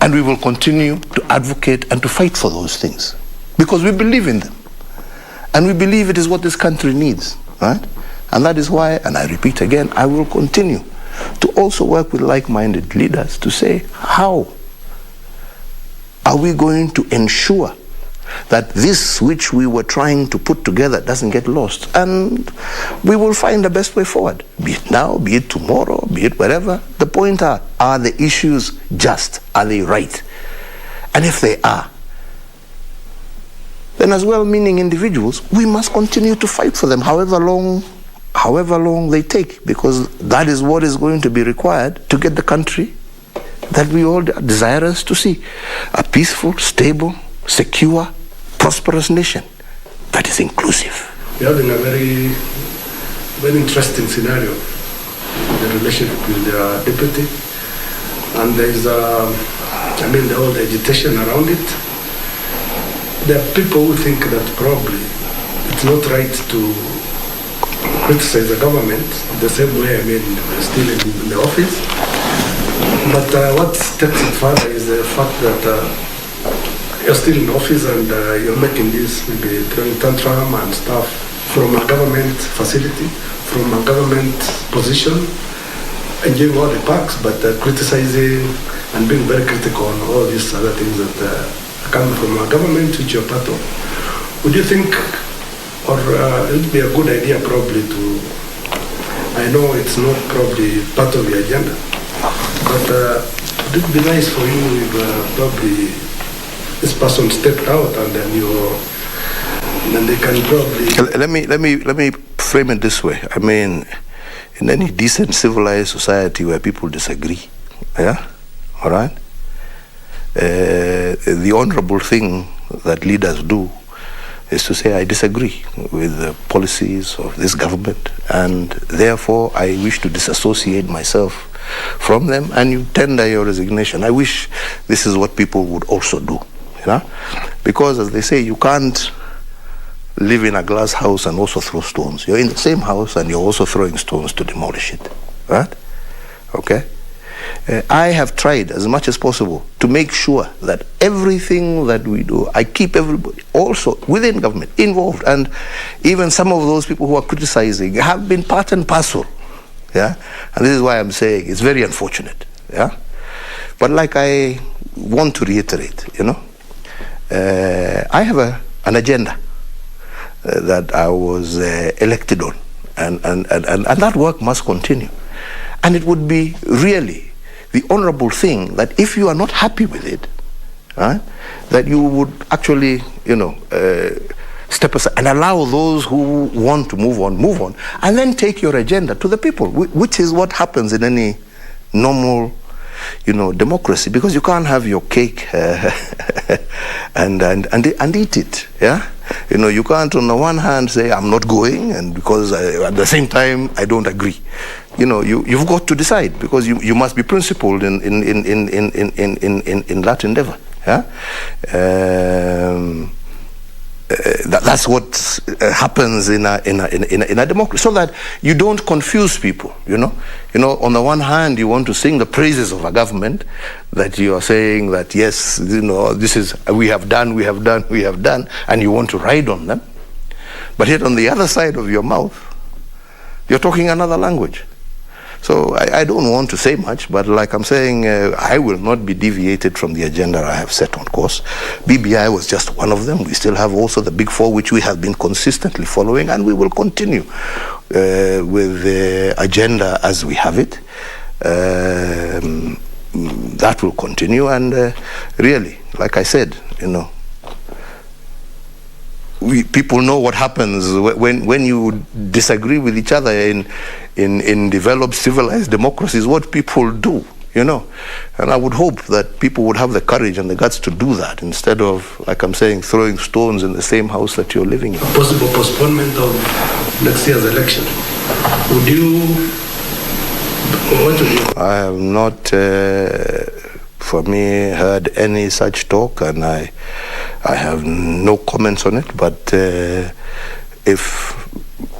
And we will continue to advocate and to fight for those things because we believe in them. And we believe it is what this country needs, right? And that is why, and I repeat again, I will continue to also work with like-minded leaders to say, how are we going to ensure that this which we were trying to put together doesn't get lost? And we will find the best way forward, be it now, be it tomorrow, be it wherever. The point are the issues just? Are they right? And if they are, then as well-meaning individuals, we must continue to fight for them, however long they take, because that is what is going to be required to get the country that we all are desirous to see. A peaceful, stable, secure, prosperous nation that is inclusive. We're having a very, very interesting scenario in the relationship with the deputy, and there is the whole agitation around it. There are people who think that probably it's not right to criticize the government the same way, we're still in the office. But what takes it further is the fact that you're still in office and you're making this, maybe throwing tantrum and stuff from a government facility, from a government position, enjoying all the perks, but criticizing and being very critical on all these other things that come from a government which you're part of. Would you think, or it would be a good idea probably to, I know it's not probably part of the agenda, but it would be nice for you if probably this person stepped out and then they can probably... Let me frame it this way. I mean, in any decent civilized society where people disagree, yeah, all right, the honorable thing that leaders do is to say, I disagree with the policies of this government, and therefore I wish to disassociate myself from them, and you tender your resignation. I wish this is what people would also do, you know? Because as they say, you can't live in a glass house and also throw stones. You're in the same house and you're also throwing stones to demolish it, right? Okay? I have tried as much as possible to make sure that everything that we do, I keep everybody also within government involved, and even some of those people who are criticizing have been part and parcel, yeah? And this is why I'm saying it's very unfortunate, yeah? But like I want to reiterate, you know, I have an agenda that I was elected on And that work must continue. And it would be really the honorable thing that if you are not happy with it, right, that you would actually, step aside and allow those who want to move on, and then take your agenda to the people, which is what happens in any normal, democracy, because you can't have your cake and eat it, yeah? You can't on the one hand say I'm not going, and because at the same time I don't agree. You've got to decide, because you must be principled in that endeavor. Yeah, that's what happens in a democracy, so that you don't confuse people. On the one hand, you want to sing the praises of a government, that you are saying that yes, this is we have done, and you want to ride on them, but yet on the other side of your mouth, you're talking another language. So I don't want to say much, but like I'm saying, I will not be deviated from the agenda I have set on course. BBI was just one of them. We still have also the Big Four, which we have been consistently following, and we will continue with the agenda as we have it. That will continue, and really, like I said, people know what happens when you disagree with each other in developed civilized democracies, what people do, and I would hope that people would have the courage and the guts to do that, instead of, like I'm saying, throwing stones in the same house that you're living in. Possible postponement of next year's election. What would you? I have not for me heard any such talk, and I have no comments on it, but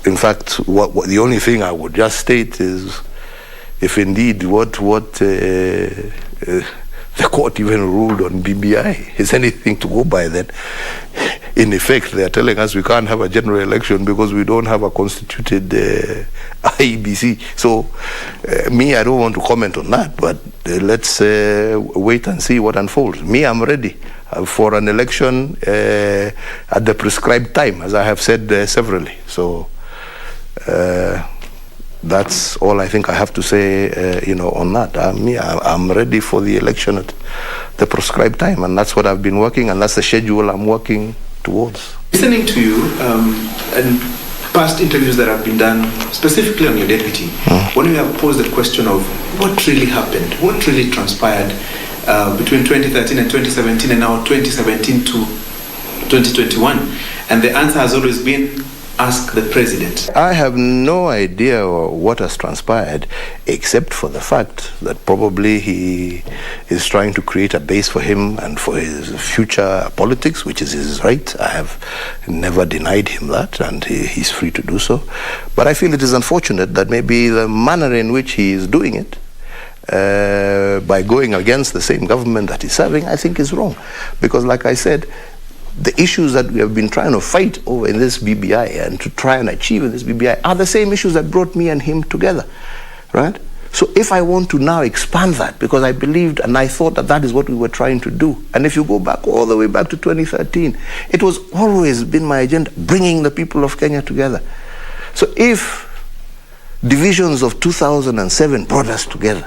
in fact, the only thing I would just state is, if indeed what the court even ruled on BBI is anything to go by, then in effect they are telling us we can't have a general election because we don't have a constituted IEBC. So I don't want to comment on that, but let's wait and see what unfolds. I'm ready for an election at the prescribed time, as I have said severally. So that's all I think I have to say, on that. I'm ready for the election at the prescribed time, and that's what I've been working, and that's the schedule I'm working towards. Listening to you and past interviews that have been done, specifically on your deputy, when you have posed the question of what really happened, what really transpired between 2013 and 2017, and now 2017 to 2021, and the answer has always been, ask the president. I have no idea what has transpired, except for the fact that probably he is trying to create a base for him and for his future politics, which is his right. I have never denied him that, and he's free to do so. But I feel it is unfortunate that maybe the manner in which he is doing it, by going against the same government that he's serving, I think is wrong. Because like I said, the issues that we have been trying to fight over in this BBI and to try and achieve in this BBI are the same issues that brought me and him together, right? So if I want to now expand that, because I believed and I thought that that is what we were trying to do, and if you go back all the way back to 2013, it was always been my agenda, bringing the people of Kenya together. So if divisions of 2007 brought us together,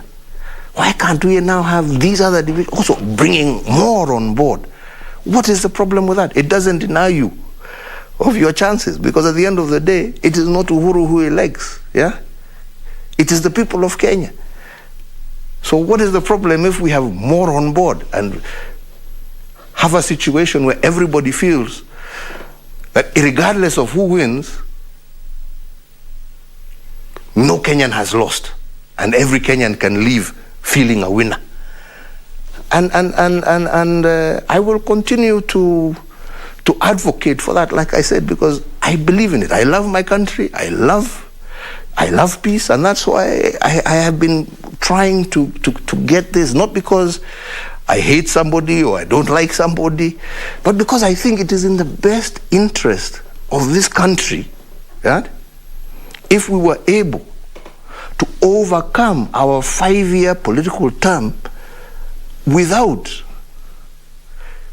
why can't we now have these other divisions also bringing more on board? What is the problem with that? It doesn't deny you of your chances, because at the end of the day, it is not Uhuru who elects, yeah? It is the people of Kenya. So what is the problem if we have more on board and have a situation where everybody feels that regardless of who wins, no Kenyan has lost, and every Kenyan can leave feeling a winner? And I will continue to advocate for that, like I said, because I believe in it. I love my country. I love peace, and that's why I have been trying to get this, not because I hate somebody or I don't like somebody, but because I think it is in the best interest of this country, right? If we were able to overcome our 5-year political term without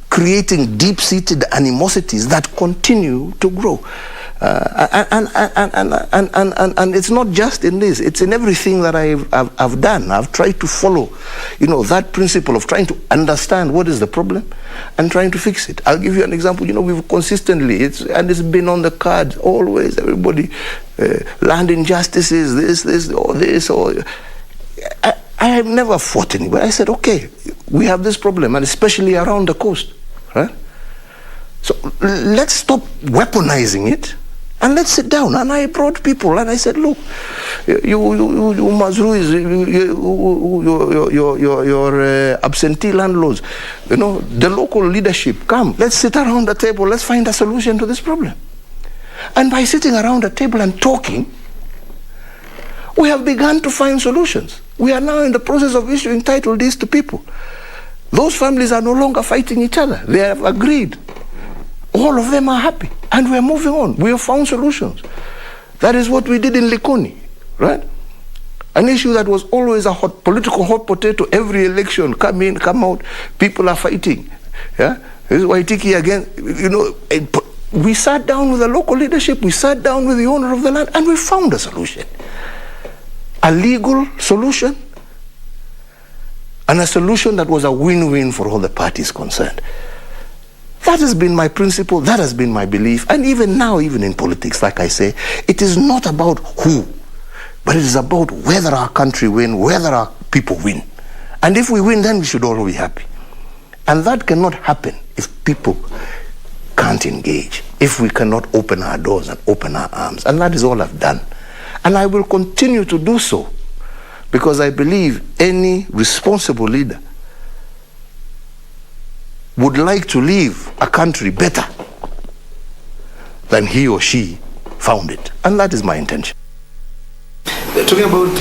creating deep-seated animosities that continue to grow. And it's not just in this, it's in everything that I've done. I've tried to follow, that principle of trying to understand what is the problem and trying to fix it. I'll give you an example. We've consistently, it's been on the cards always, everybody, land injustices, this, or I have never fought anybody. I said, okay, we have this problem, and especially around the coast, right? So let's stop weaponizing it, and let's sit down. And I brought people, and I said, look, you Mazruis, your absentee landlords, the local leadership, come, let's sit around the table, let's find a solution to this problem. And by sitting around the table and talking, we have begun to find solutions. We are now in the process of issuing title deeds to people. Those families are no longer fighting each other. They have agreed. All of them are happy. And we're moving on. We have found solutions. That is what we did in Likoni, right? An issue that was always a political hot potato. Every election, come in, come out, people are fighting. Yeah? This is Waitiki again. We sat down with the local leadership, we sat down with the owner of the land, and we found a solution. A legal solution, and a solution that was a win-win for all the parties concerned. That has been my principle, that has been my belief, and even now, even in politics, like I say, it is not about who, but it is about whether our country win, whether our people win. And if we win, then we should all be happy. And that cannot happen if people can't engage, if we cannot open our doors and open our arms. And that is all I've done. And I will continue to do so, because I believe any responsible leader would like to leave a country better than he or she found it. And that is my intention. Talking about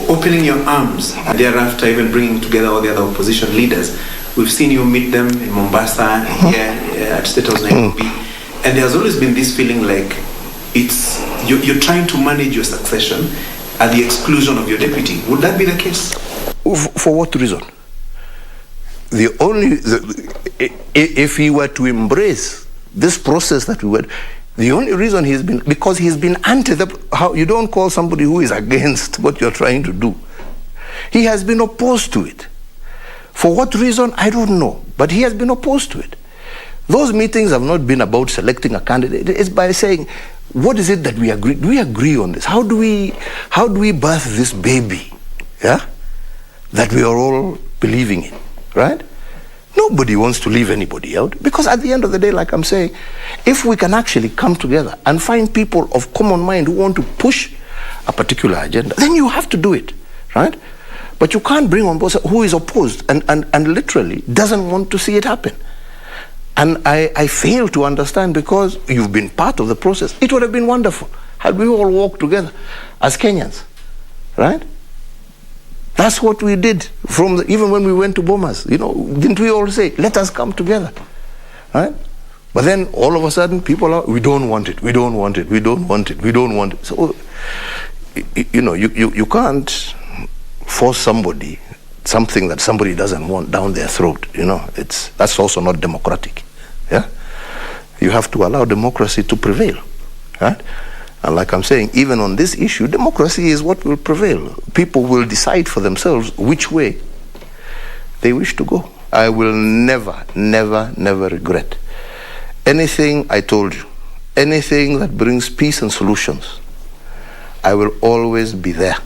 opening your arms and thereafter even bringing together all the other opposition leaders, we've seen you meet them in Mombasa, here at State House Nairobi, and there's always been this feeling like you're trying to manage your succession at the exclusion of your deputy. Would that be the case? For what reason? If he were to embrace this process that we were, the only reason because he's been how you don't call somebody who is against what you're trying to do. He has been opposed to it. For what reason, I don't know, but he has been opposed to it. Those meetings have not been about selecting a candidate. It's by saying, what is it that we agree? Do we agree on this? How do we birth this baby? Yeah, that we are all believing in, right? Nobody wants to leave anybody out, because at the end of the day, like I'm saying, if we can actually come together and find people of common mind who want to push a particular agenda, then you have to do it, right? But you can't bring on board who is opposed and literally doesn't want to see it happen. And I fail to understand, because you've been part of the process. It would have been wonderful had we all walked together as Kenyans, right? That's what we did even when we went to Bomas. Didn't we all say, let us come together, right? But then all of a sudden people are, we don't want it, we don't want it, we don't want it, we don't want it. So, you can't force somebody something that somebody doesn't want down their throat. That's also not democratic. Yeah, you have to allow democracy to prevail, right? And like I'm saying, even on this issue, democracy is what will prevail. People will decide for themselves which way they wish to go. I will never, never, never regret anything I told you, anything that brings peace and solutions. I will always be there.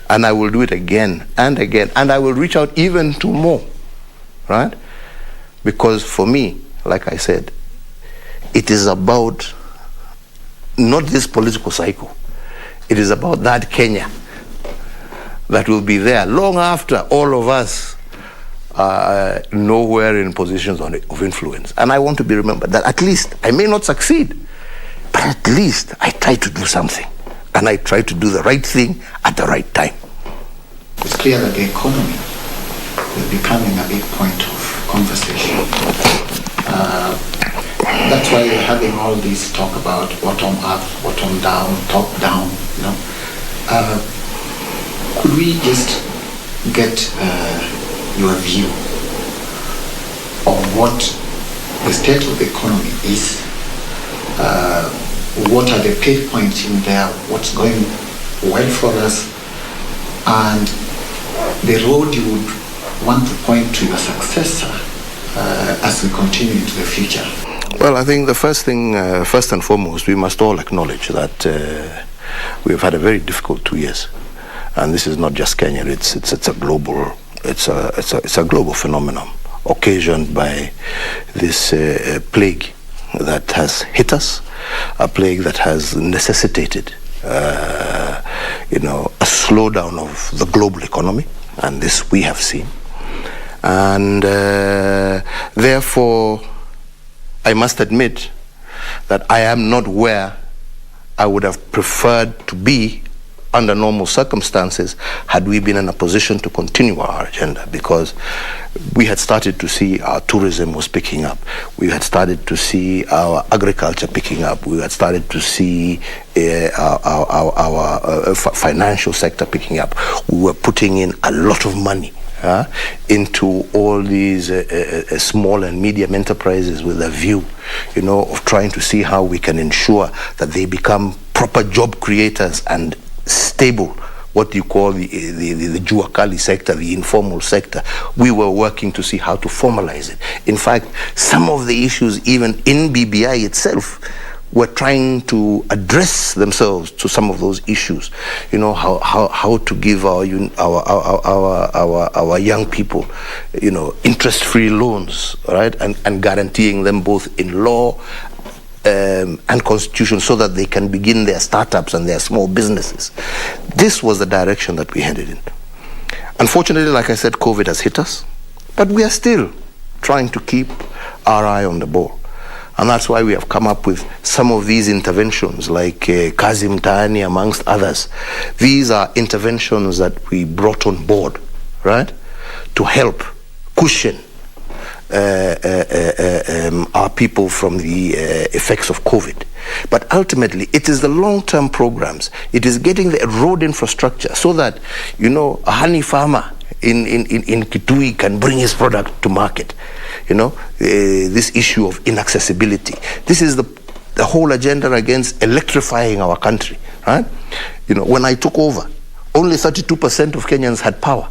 And I will do it again and again. And I will reach out even to more, right? Because for me, like I said, it is about not this political cycle. It is about that Kenya that will be there long after all of us are nowhere in positions of influence. And I want to be remembered that at least, I may not succeed, but at least I try to do something. And I try to do the right thing at the right time. It's clear that the economy is becoming a big point of conversation. That's why you're having all this talk about bottom up, bottom down, top down. Could we just get your view on what the state of the economy is, what are the pain points in there, what's going well for us, and the road you would want to point to your successor as we continue into the future? Well, I think the first thing, first and foremost, we must all acknowledge that we've had a very difficult 2 years, and this is not just Kenya. It's a global, it's a global phenomenon occasioned by this plague that has hit us, a plague that has necessitated, a slowdown of the global economy, and this we have seen, and therefore, I must admit that I am not where I would have preferred to be under normal circumstances had we been in a position to continue our agenda, because we had started to see our tourism was picking up. We had started to see our agriculture picking up. We had started to see our financial sector picking up. We were putting in a lot of money into all these small and medium enterprises with a view, of trying to see how we can ensure that they become proper job creators and stable, what you call the juakali sector, the informal sector. We were working to see how to formalize it. In fact, some of the issues even in BBI itself were trying to address themselves to some of those issues. How to give our young people, interest-free loans, right, and guaranteeing them both in law and constitution, so that they can begin their startups and their small businesses. This was the direction that we headed in. Unfortunately, like I said, COVID has hit us, but we are still trying to keep our eye on the ball. And that's why we have come up with some of these interventions, like Kazi Mtaani, amongst others. These are interventions that we brought on board, right, to help cushion our people from the effects of COVID. But ultimately, it is the long-term programs. It is getting the road infrastructure so that, a honey farmer in Kitui can bring his product to market. This issue of inaccessibility. This is the whole agenda against electrifying our country, right? When I took over, only 32% of Kenyans had power.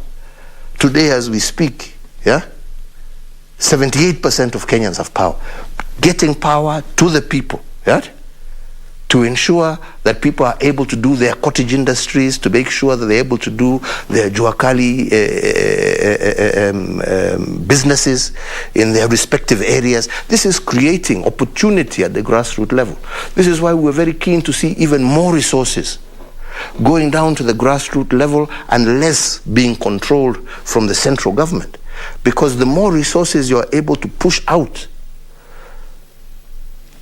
Today, as we speak, 78% of Kenyans have power. Getting power to the people, right? To ensure that people are able to do their cottage industries, to make sure that they're able to do their juakali businesses in their respective areas. This is creating opportunity at the grassroots level. This is why we're very keen to see even more resources going down to the grassroots level and less being controlled from the central government. Because the more resources you're able to push out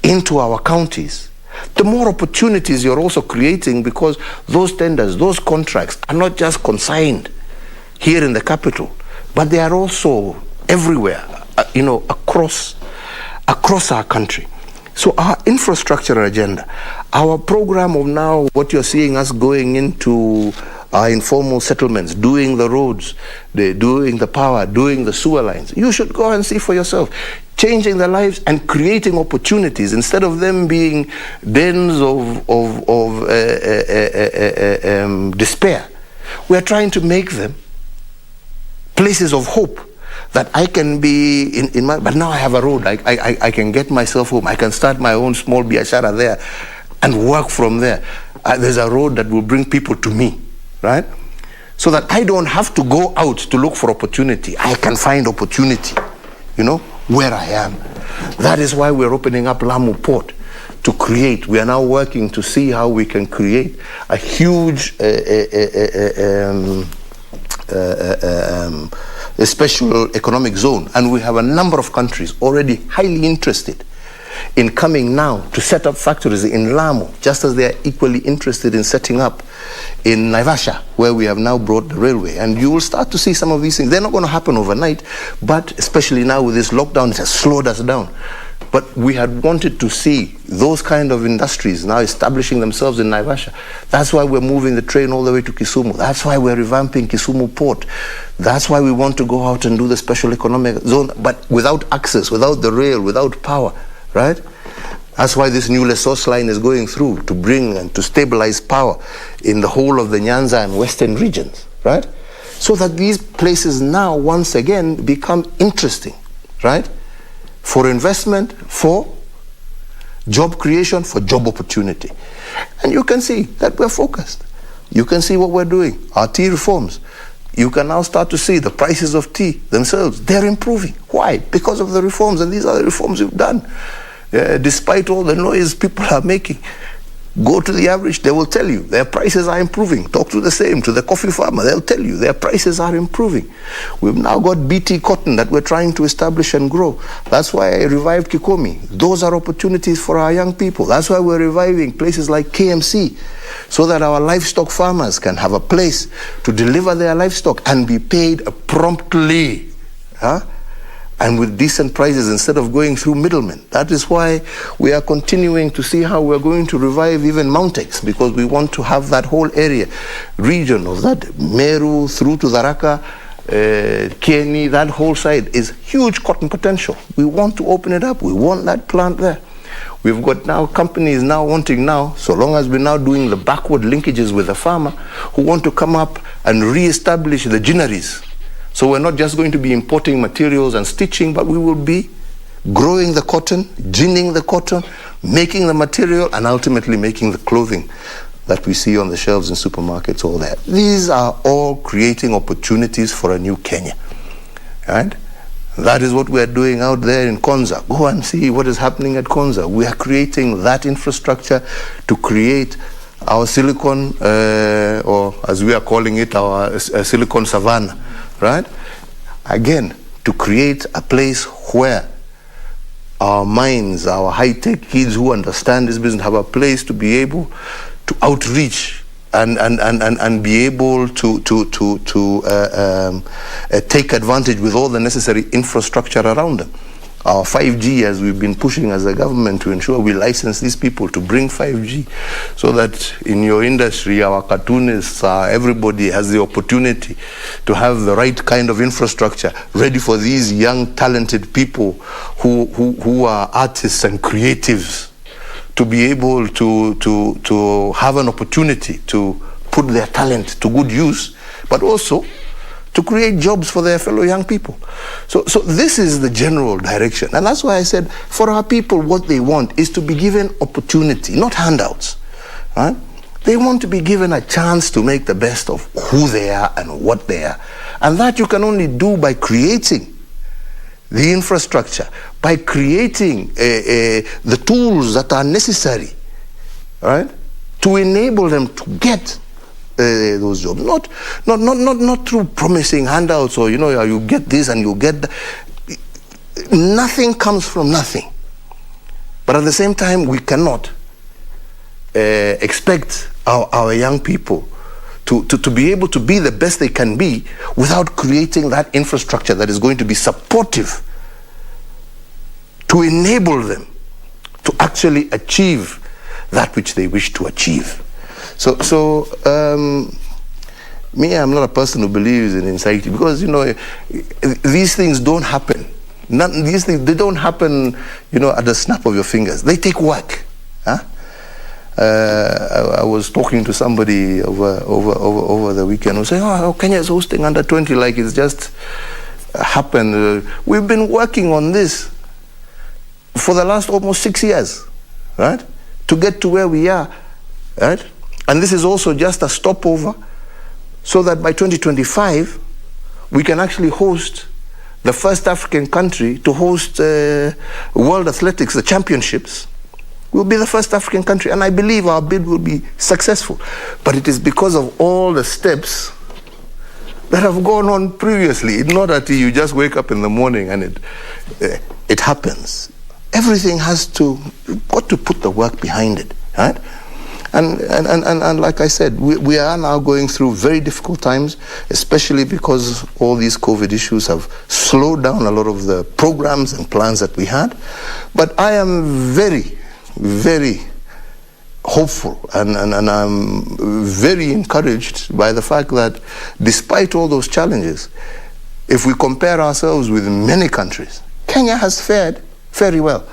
into our counties, the more opportunities you're also creating, because those tenders, those contracts are not just consigned here in the capital, but they are also everywhere, across our country. So our infrastructure agenda, our program of now, what you're seeing us going into our informal settlements, doing the roads, doing the power, doing the sewer lines, you should go and see for yourself. Changing their lives and creating opportunities instead of them being dens of despair. We are trying to make them places of hope, that I can be in my, but now I have a road, I can get myself home, I can start my own small biashara there and work from there. There's a road that will bring people to me, right? So that I don't have to go out to look for opportunity. I can find opportunity, where I am. That is why we're opening up Lamu Port to create. We are now working to see how we can create a huge a special economic zone. And we have a number of countries already highly interested in coming now to set up factories in Lamu, just as they are equally interested in setting up in Naivasha, where we have now brought the railway. And you will start to see some of these things. They're not going to happen overnight, but especially now with this lockdown, it has slowed us down. But we had wanted to see those kind of industries now establishing themselves in Naivasha. That's why we're moving the train all the way to Kisumu. That's why we're revamping Kisumu Port. That's why we want to go out and do the special economic zone, but without access, without the rail, without power, right? That's why this new resource line is going through to bring and to stabilize power in the whole of the Nyanza and Western regions, right? So that these places now once again become interesting, right? For investment, for job creation, for job opportunity. And you can see that we're focused. You can see what we're doing, our tea reforms. You can now start to see the prices of tea themselves. They're improving. Why? Because of the reforms, and these are the reforms we've done. Despite all the noise people are making, go to the average, they will tell you their prices are improving. Talk to the same, to the coffee farmer, they'll tell you their prices are improving. We've now got BT cotton that we're trying to establish and grow. That's why I revived Kikomi. Those are opportunities for our young people. That's why we're reviving places like KMC, so that our livestock farmers can have a place to deliver their livestock and be paid promptly. And with decent prices instead of going through middlemen. That is why we are continuing to see how we're going to revive even Mountex, because we want to have that whole region of that Meru through to Tharaka, Kieni, that whole side is huge cotton potential. We want to open it up. We want that plant there. We've got now companies now wanting now, so long as we're now doing the backward linkages with the farmer, who want to come up and re-establish the ginneries. So we're not just going to be importing materials and stitching, but we will be growing the cotton, ginning the cotton, making the material, and ultimately making the clothing that we see on the shelves in supermarkets, all that. These are all creating opportunities for a new Kenya, right? That is what we're doing out there in Konza. Go and see what is happening at Konza. We are creating that infrastructure to create our silicon, or as we are calling it, our silicon savannah, right? Again, to create a place where our minds, our high-tech kids who understand this business have a place to be able to outreach and be able to take advantage with all the necessary infrastructure around them. Our 5G, as we've been pushing as a government to ensure we license these people to bring 5G, so that in your industry, our cartoonists, everybody has the opportunity to have the right kind of infrastructure ready for these young, talented people who are artists and creatives, to be able to have an opportunity to put their talent to good use, but also to create jobs for their fellow young people. So this is the general direction. And that's why I said, for our people, what they want is to be given opportunity, not handouts, right? They want to be given a chance to make the best of who they are and what they are. And that you can only do by creating the infrastructure, by creating the tools that are necessary, right, to enable them to get those jobs. Not through promising handouts or, you get this and you get that. Nothing comes from nothing. But at the same time, we cannot expect our young people to be able to be the best they can be without creating that infrastructure that is going to be supportive to enable them to actually achieve that which they wish to achieve. So me, I'm not a person who believes in anxiety, because these things don't happen. These things, they don't happen, at the snap of your fingers. They take work. I was talking to somebody over the weekend who said, "Oh, Kenya is hosting under 20 like it's just happened." We've been working on this for the last almost 6 years, right, to get to where we are, right? And this is also just a stopover, so that by 2025 we can actually host the first African country to host World Athletics, the championships. We'll be the first African country, and I believe our bid will be successful. But it is because of all the steps that have gone on previously. It's not that you just wake up in the morning and it happens. Everything has to, you've got to put the work behind it, right? And like I said, we are now going through very difficult times, especially because all these COVID issues have slowed down a lot of the programs and plans that we had. But I am very, very hopeful, and I'm very encouraged by the fact that despite all those challenges, if we compare ourselves with many countries, Kenya has fared very well.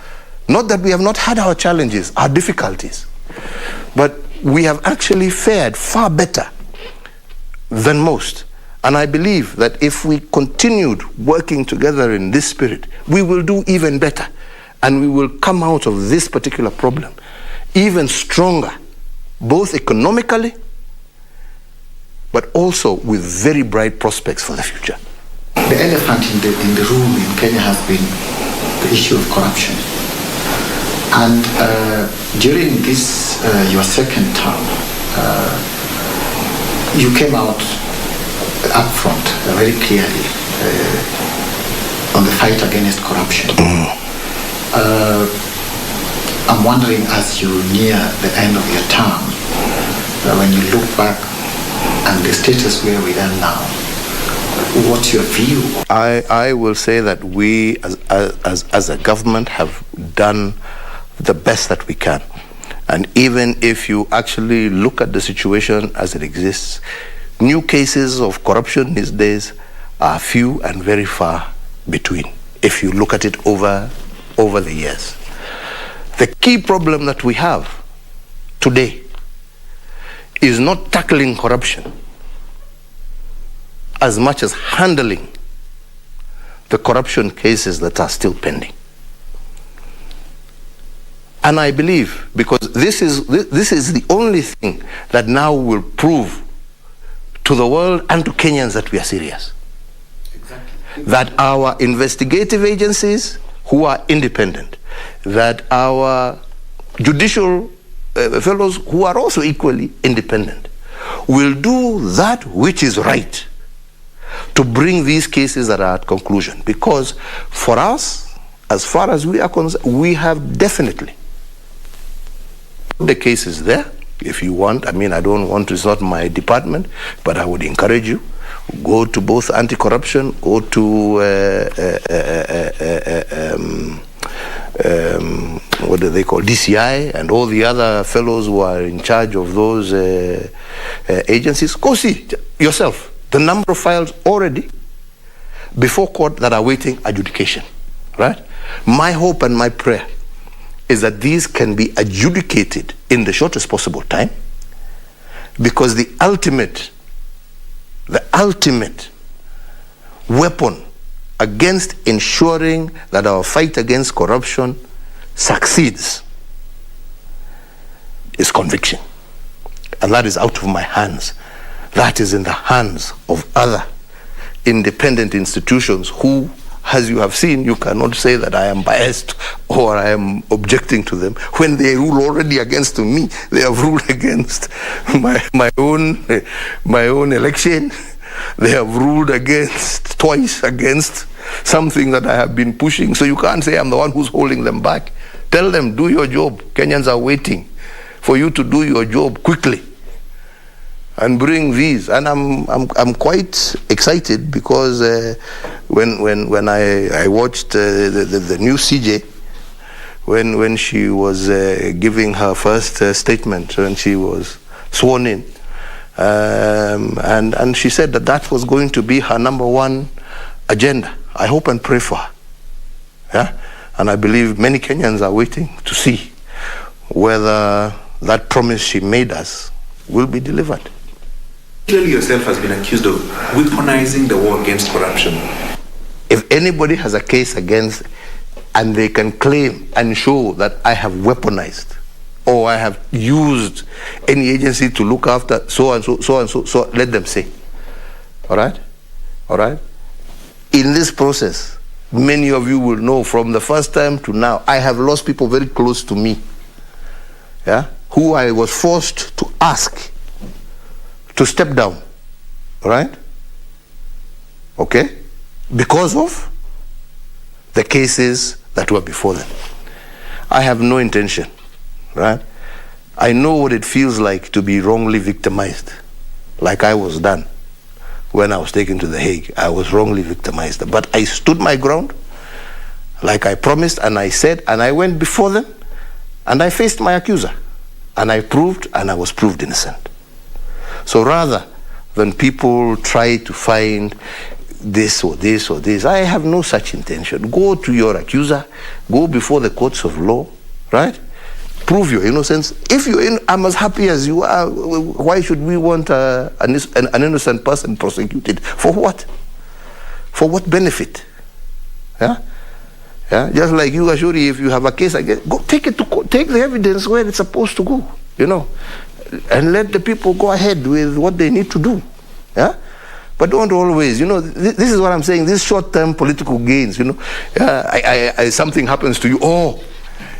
Not that we have not had our challenges, our difficulties, but we have actually fared far better than most. And I believe that if we continued working together in this spirit, we will do even better. And we will come out of this particular problem even stronger, both economically, but also with very bright prospects for the future. The elephant in the room in Kenya has been the issue of corruption. And during this, your second term, you came out up front very clearly on the fight against corruption. I'm wondering, as you near the end of your term, when you look back and the status where we are now, what's your view? I will say that we as a government have done the best that we can. And even if you actually look at the situation as it exists, new cases of corruption these days are few and very far between, if you look at it over the years. The key problem that we have today is not tackling corruption as much as handling the corruption cases that are still pending. And I believe, because this is the only thing that now will prove to the world and to Kenyans that we are serious. Exactly. That our investigative agencies, who are independent, that our judicial fellows, who are also equally independent, will do that which is right to bring these cases that are at conclusion. Because for us, as far as we are concerned, we have definitely the case is there. If you want, I mean, I don't want to, it's not my department, but I would encourage you, go to both anti-corruption, go to what do they call, DCI, and all the other fellows who are in charge of those agencies. Go see yourself the number of files already before court that are waiting adjudication, right? My hope and my prayer is that these can be adjudicated in the shortest possible time, because the ultimate weapon against ensuring that our fight against corruption succeeds is conviction. And that is out of my hands. That is in the hands of other independent institutions who, as you have seen, you cannot say that I am biased or I am objecting to them. When they rule already against me, they have ruled against my own election. They have ruled twice against something that I have been pushing. So you can't say I'm the one who's holding them back. Tell them, do your job. Kenyans are waiting for you to do your job quickly and bring these. And I'm quite excited because when I watched the new CJ, when she was giving her first statement, when she was sworn in, and she said that was going to be her number one agenda. I hope and pray for her. Yeah? And I believe many Kenyans are waiting to see whether that promise she made us will be delivered. Clearly yourself has been accused of weaponizing the war against corruption. If anybody has a case against, and they can claim and show that I have weaponized or I have used any agency to look after so and so, let them say. All right? All right? In this process, many of you will know from the first time to now, I have lost people very close to me, yeah, who I was forced to ask to step down, right? Okay? Because of the cases that were before them. I have no intention, right? I know what it feels like to be wrongly victimized, like I was done when I was taken to The Hague. I was wrongly victimized. But I stood my ground, like I promised, and I said, and I went before them, and I faced my accuser, and I proved, and I was proved innocent. So rather than people try to find this or this or this. I have no such intention. Go to your accuser, go before the courts of law, right? Prove your innocence. If I'm as happy as you are, why should we want an innocent person prosecuted? For what? For what benefit? Yeah? Yeah? Just like you, Ashuri, if you have a case against, go take it to court, take the evidence where it's supposed to go, and let the people go ahead with what they need to do. Yeah? But don't always, this is what I'm saying, these short-term political gains, something happens to you,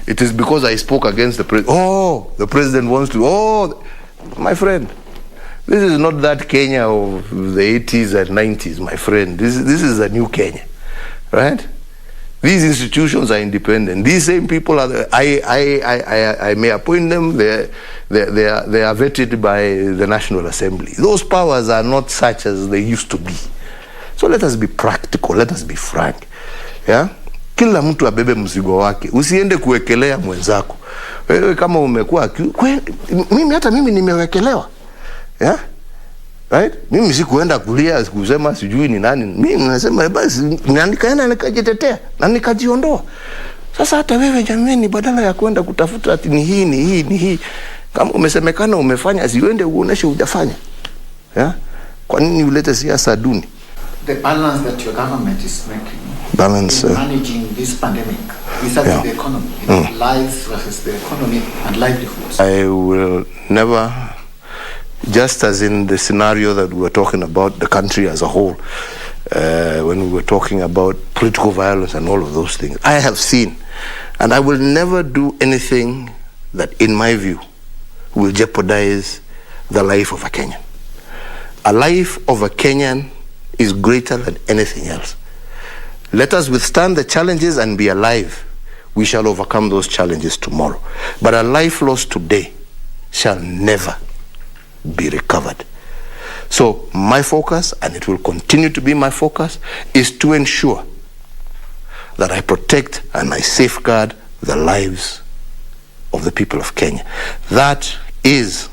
it is because I spoke against the president. The president wants to. My friend, this is not that Kenya of the 80s and 90s, my friend. This is a new Kenya, right? These institutions are independent. These same people are. I may appoint them. They are vetted by the National Assembly. Those powers are not such as they used to be. So let us be practical. Let us be frank. Yeah. Kila mtu abebe mzigo wake. Usiende kuwekelea mwenzako. Wewe kama umekuwa hata mimi nimewekelewa. Yeah? Right? Mimi sikuenda kulia kusema sijui ni nani. Mimi nasema basi nikaenda nikajitetea na nikajiondoa. Sasa hata wewe jamani, badala ya kwenda kutafuta ati ni hii. Kama umesemekana umefanya, siuende uoneshe hujafanya. Yeah? Kwa nini ulete siasa duni? The balance that your government is making in managing this pandemic vis-a-vis the economy, lives versus the economy and livelihoods. I will never, just as in the scenario that we were talking about, the country as a whole, when we were talking about political violence and all of those things, I have seen, and I will never do anything that, in my view, will jeopardize the life of a Kenyan. A life of a Kenyan is greater than anything else. Let us withstand the challenges and be alive. We shall overcome those challenges tomorrow. But a life lost today shall never be recovered. So my focus, and it will continue to be my focus, is to ensure that I protect and I safeguard the lives of the people of Kenya. That is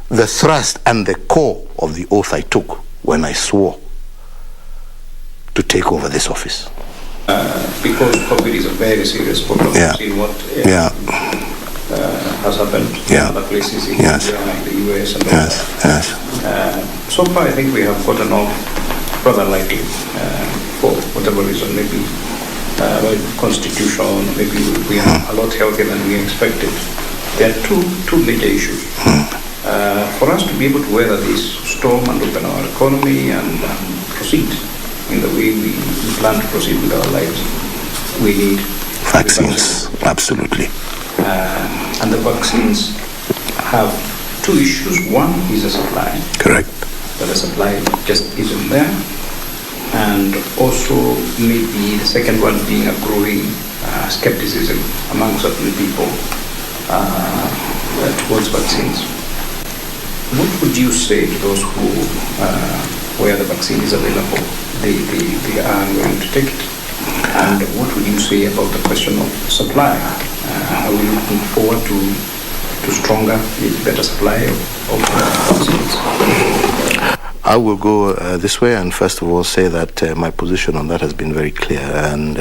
the thrust and the core of the oath I took when I swore to take over this office. Because COVID is a very serious problem. In what has happened in other places in India and the US and all that. So far, I think we have gotten off rather lightly for whatever reason, maybe constitution, maybe we are a lot healthier than we expected. There are two major issues. For us to be able to weather this storm and open our economy and proceed in the way we plan to proceed with our lives, we need vaccines. Absolutely. And the vaccines have two issues. One is the supply. Correct. But the supply just isn't there. And also maybe the second one being a growing skepticism among certain people towards vaccines. What would you say to those who, where the vaccine is available, they are going to take it? And what would you say about the question of supply? Are we looking forward to stronger, better supply of vaccines? I will go this way and first of all say that my position on that has been very clear, and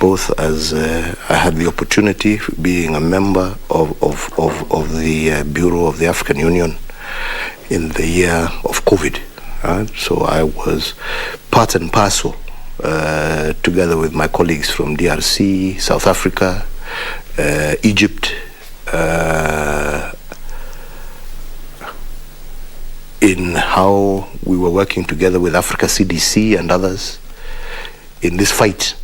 both as I had the opportunity, being a member of the Bureau of the African Union in the year of COVID. So I was part and parcel, together with my colleagues from DRC, South Africa, Egypt, in how we were working together with Africa CDC and others in this fight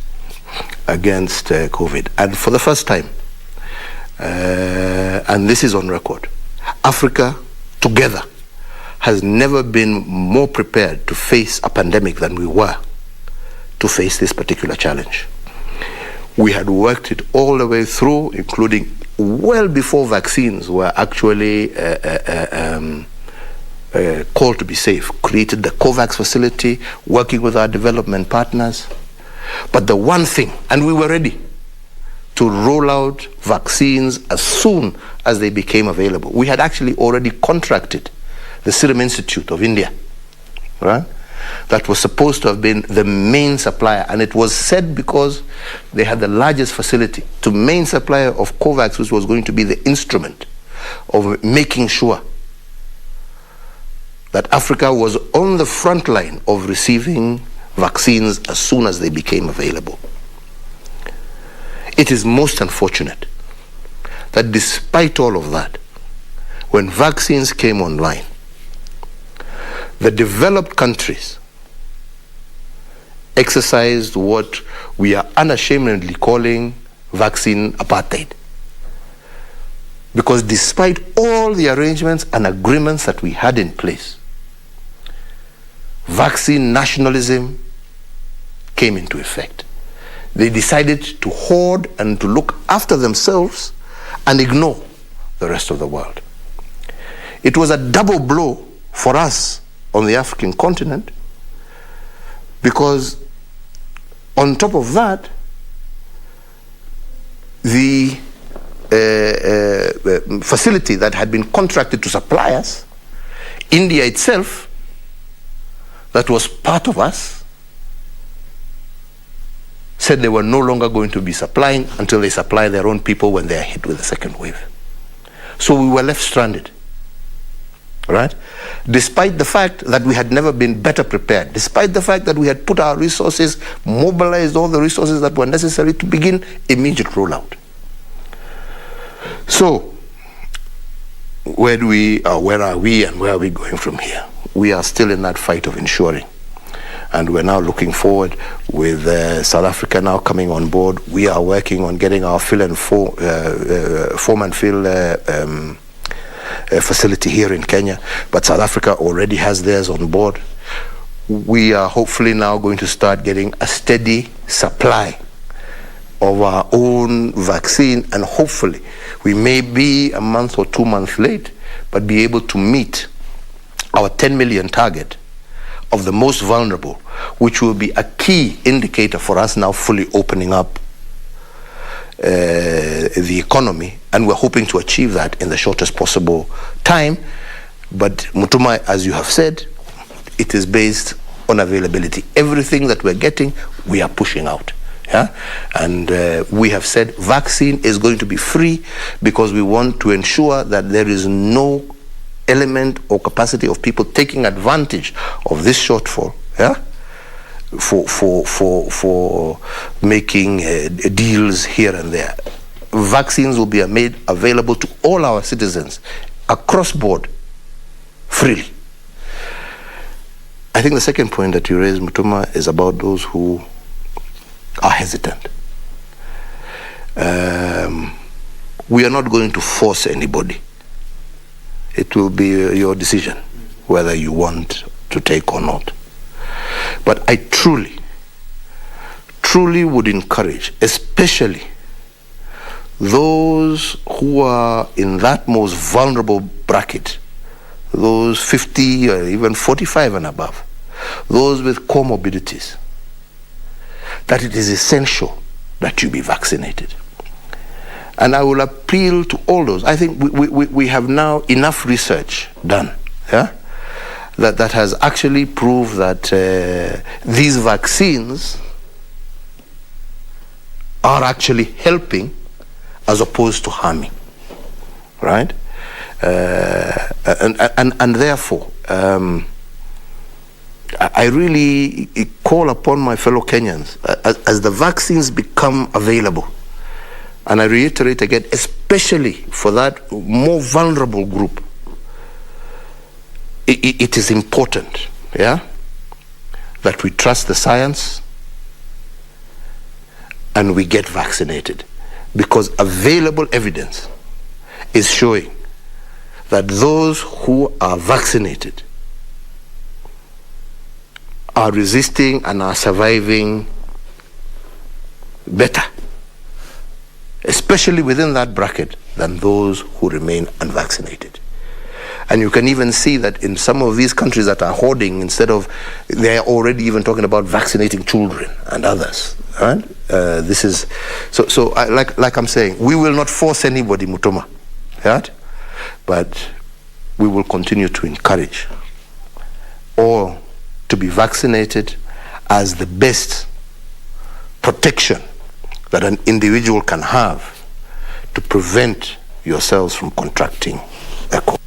against COVID. And for the first time, and this is on record, Africa together has never been more prepared to face a pandemic than we were to face this particular challenge. We had worked it all the way through, including well before vaccines were actually called to be safe, created the COVAX facility, working with our development partners. But the one thing, and we were ready to roll out vaccines as soon as they became available. We had actually already contracted the Serum Institute of India, right? that was supposed to have been the main supplier, and it was said because they had the largest facility, to main supplier of COVAX, which was going to be the instrument of making sure that Africa was on the front line of receiving vaccines as soon as they became available. It is most unfortunate that despite all of that, when vaccines came online, the developed countries exercised what we are unashamedly calling vaccine apartheid. Because despite all the arrangements and agreements that we had in place, vaccine nationalism came into effect. They decided to hoard and to look after themselves and ignore the rest of the world. It was a double blow for us on the African continent, because on top of that, the facility that had been contracted to supply us, India itself, that was part of us, said they were no longer going to be supplying until they supply their own people when they are hit with the second wave. So we were left stranded, right? Despite the fact that we had never been better prepared, despite the fact that we had put our resources, mobilized all the resources that were necessary to begin immediate rollout. So, where are we and where are we going from here? We are still in that fight of ensuring. And we're now looking forward with South Africa now coming on board. We are working on getting our form and fill facility here in Kenya, but South Africa already has theirs on board. We are hopefully now going to start getting a steady supply of our own vaccine, and hopefully we may be a month or 2 months late, but be able to meet our 10 million target of the most vulnerable, which will be a key indicator for us now fully opening up the economy, and we're hoping to achieve that in the shortest possible time. But Mutuma, as you have said, it is based on availability. Everything that we're getting, we are pushing out. Yeah? And we have said vaccine is going to be free because we want to ensure that there is no element or capacity of people taking advantage of this shortfall, yeah, for making deals here and there. Vaccines will be made available to all our citizens across board freely. I think the second point that you raised, Mutuma, is about those who are hesitant. We are not going to force anybody. It will be your decision whether you want to take or not. But I truly would encourage, especially those who are in that most vulnerable bracket, those 50 or even 45 and above, those with comorbidities, that it is essential that you be vaccinated. And I will appeal to all those. I think we have now enough research done, yeah, that has actually proved that these vaccines are actually helping as opposed to harming, right? And therefore, I really call upon my fellow Kenyans, as the vaccines become available, and I reiterate again, especially for that more vulnerable group, it is important, yeah, that we trust the science and we get vaccinated, because available evidence is showing that those who are vaccinated are resisting and are surviving better, especially within that bracket, than those who remain unvaccinated. And you can even see that in some of these countries that are hoarding, instead of, they're already even talking about vaccinating children and others. Right? This is so. Like I'm saying, we will not force anybody, Mutoma, right? But we will continue to encourage all to to be vaccinated as the best protection that an individual can have to prevent yourselves from contracting a COVID.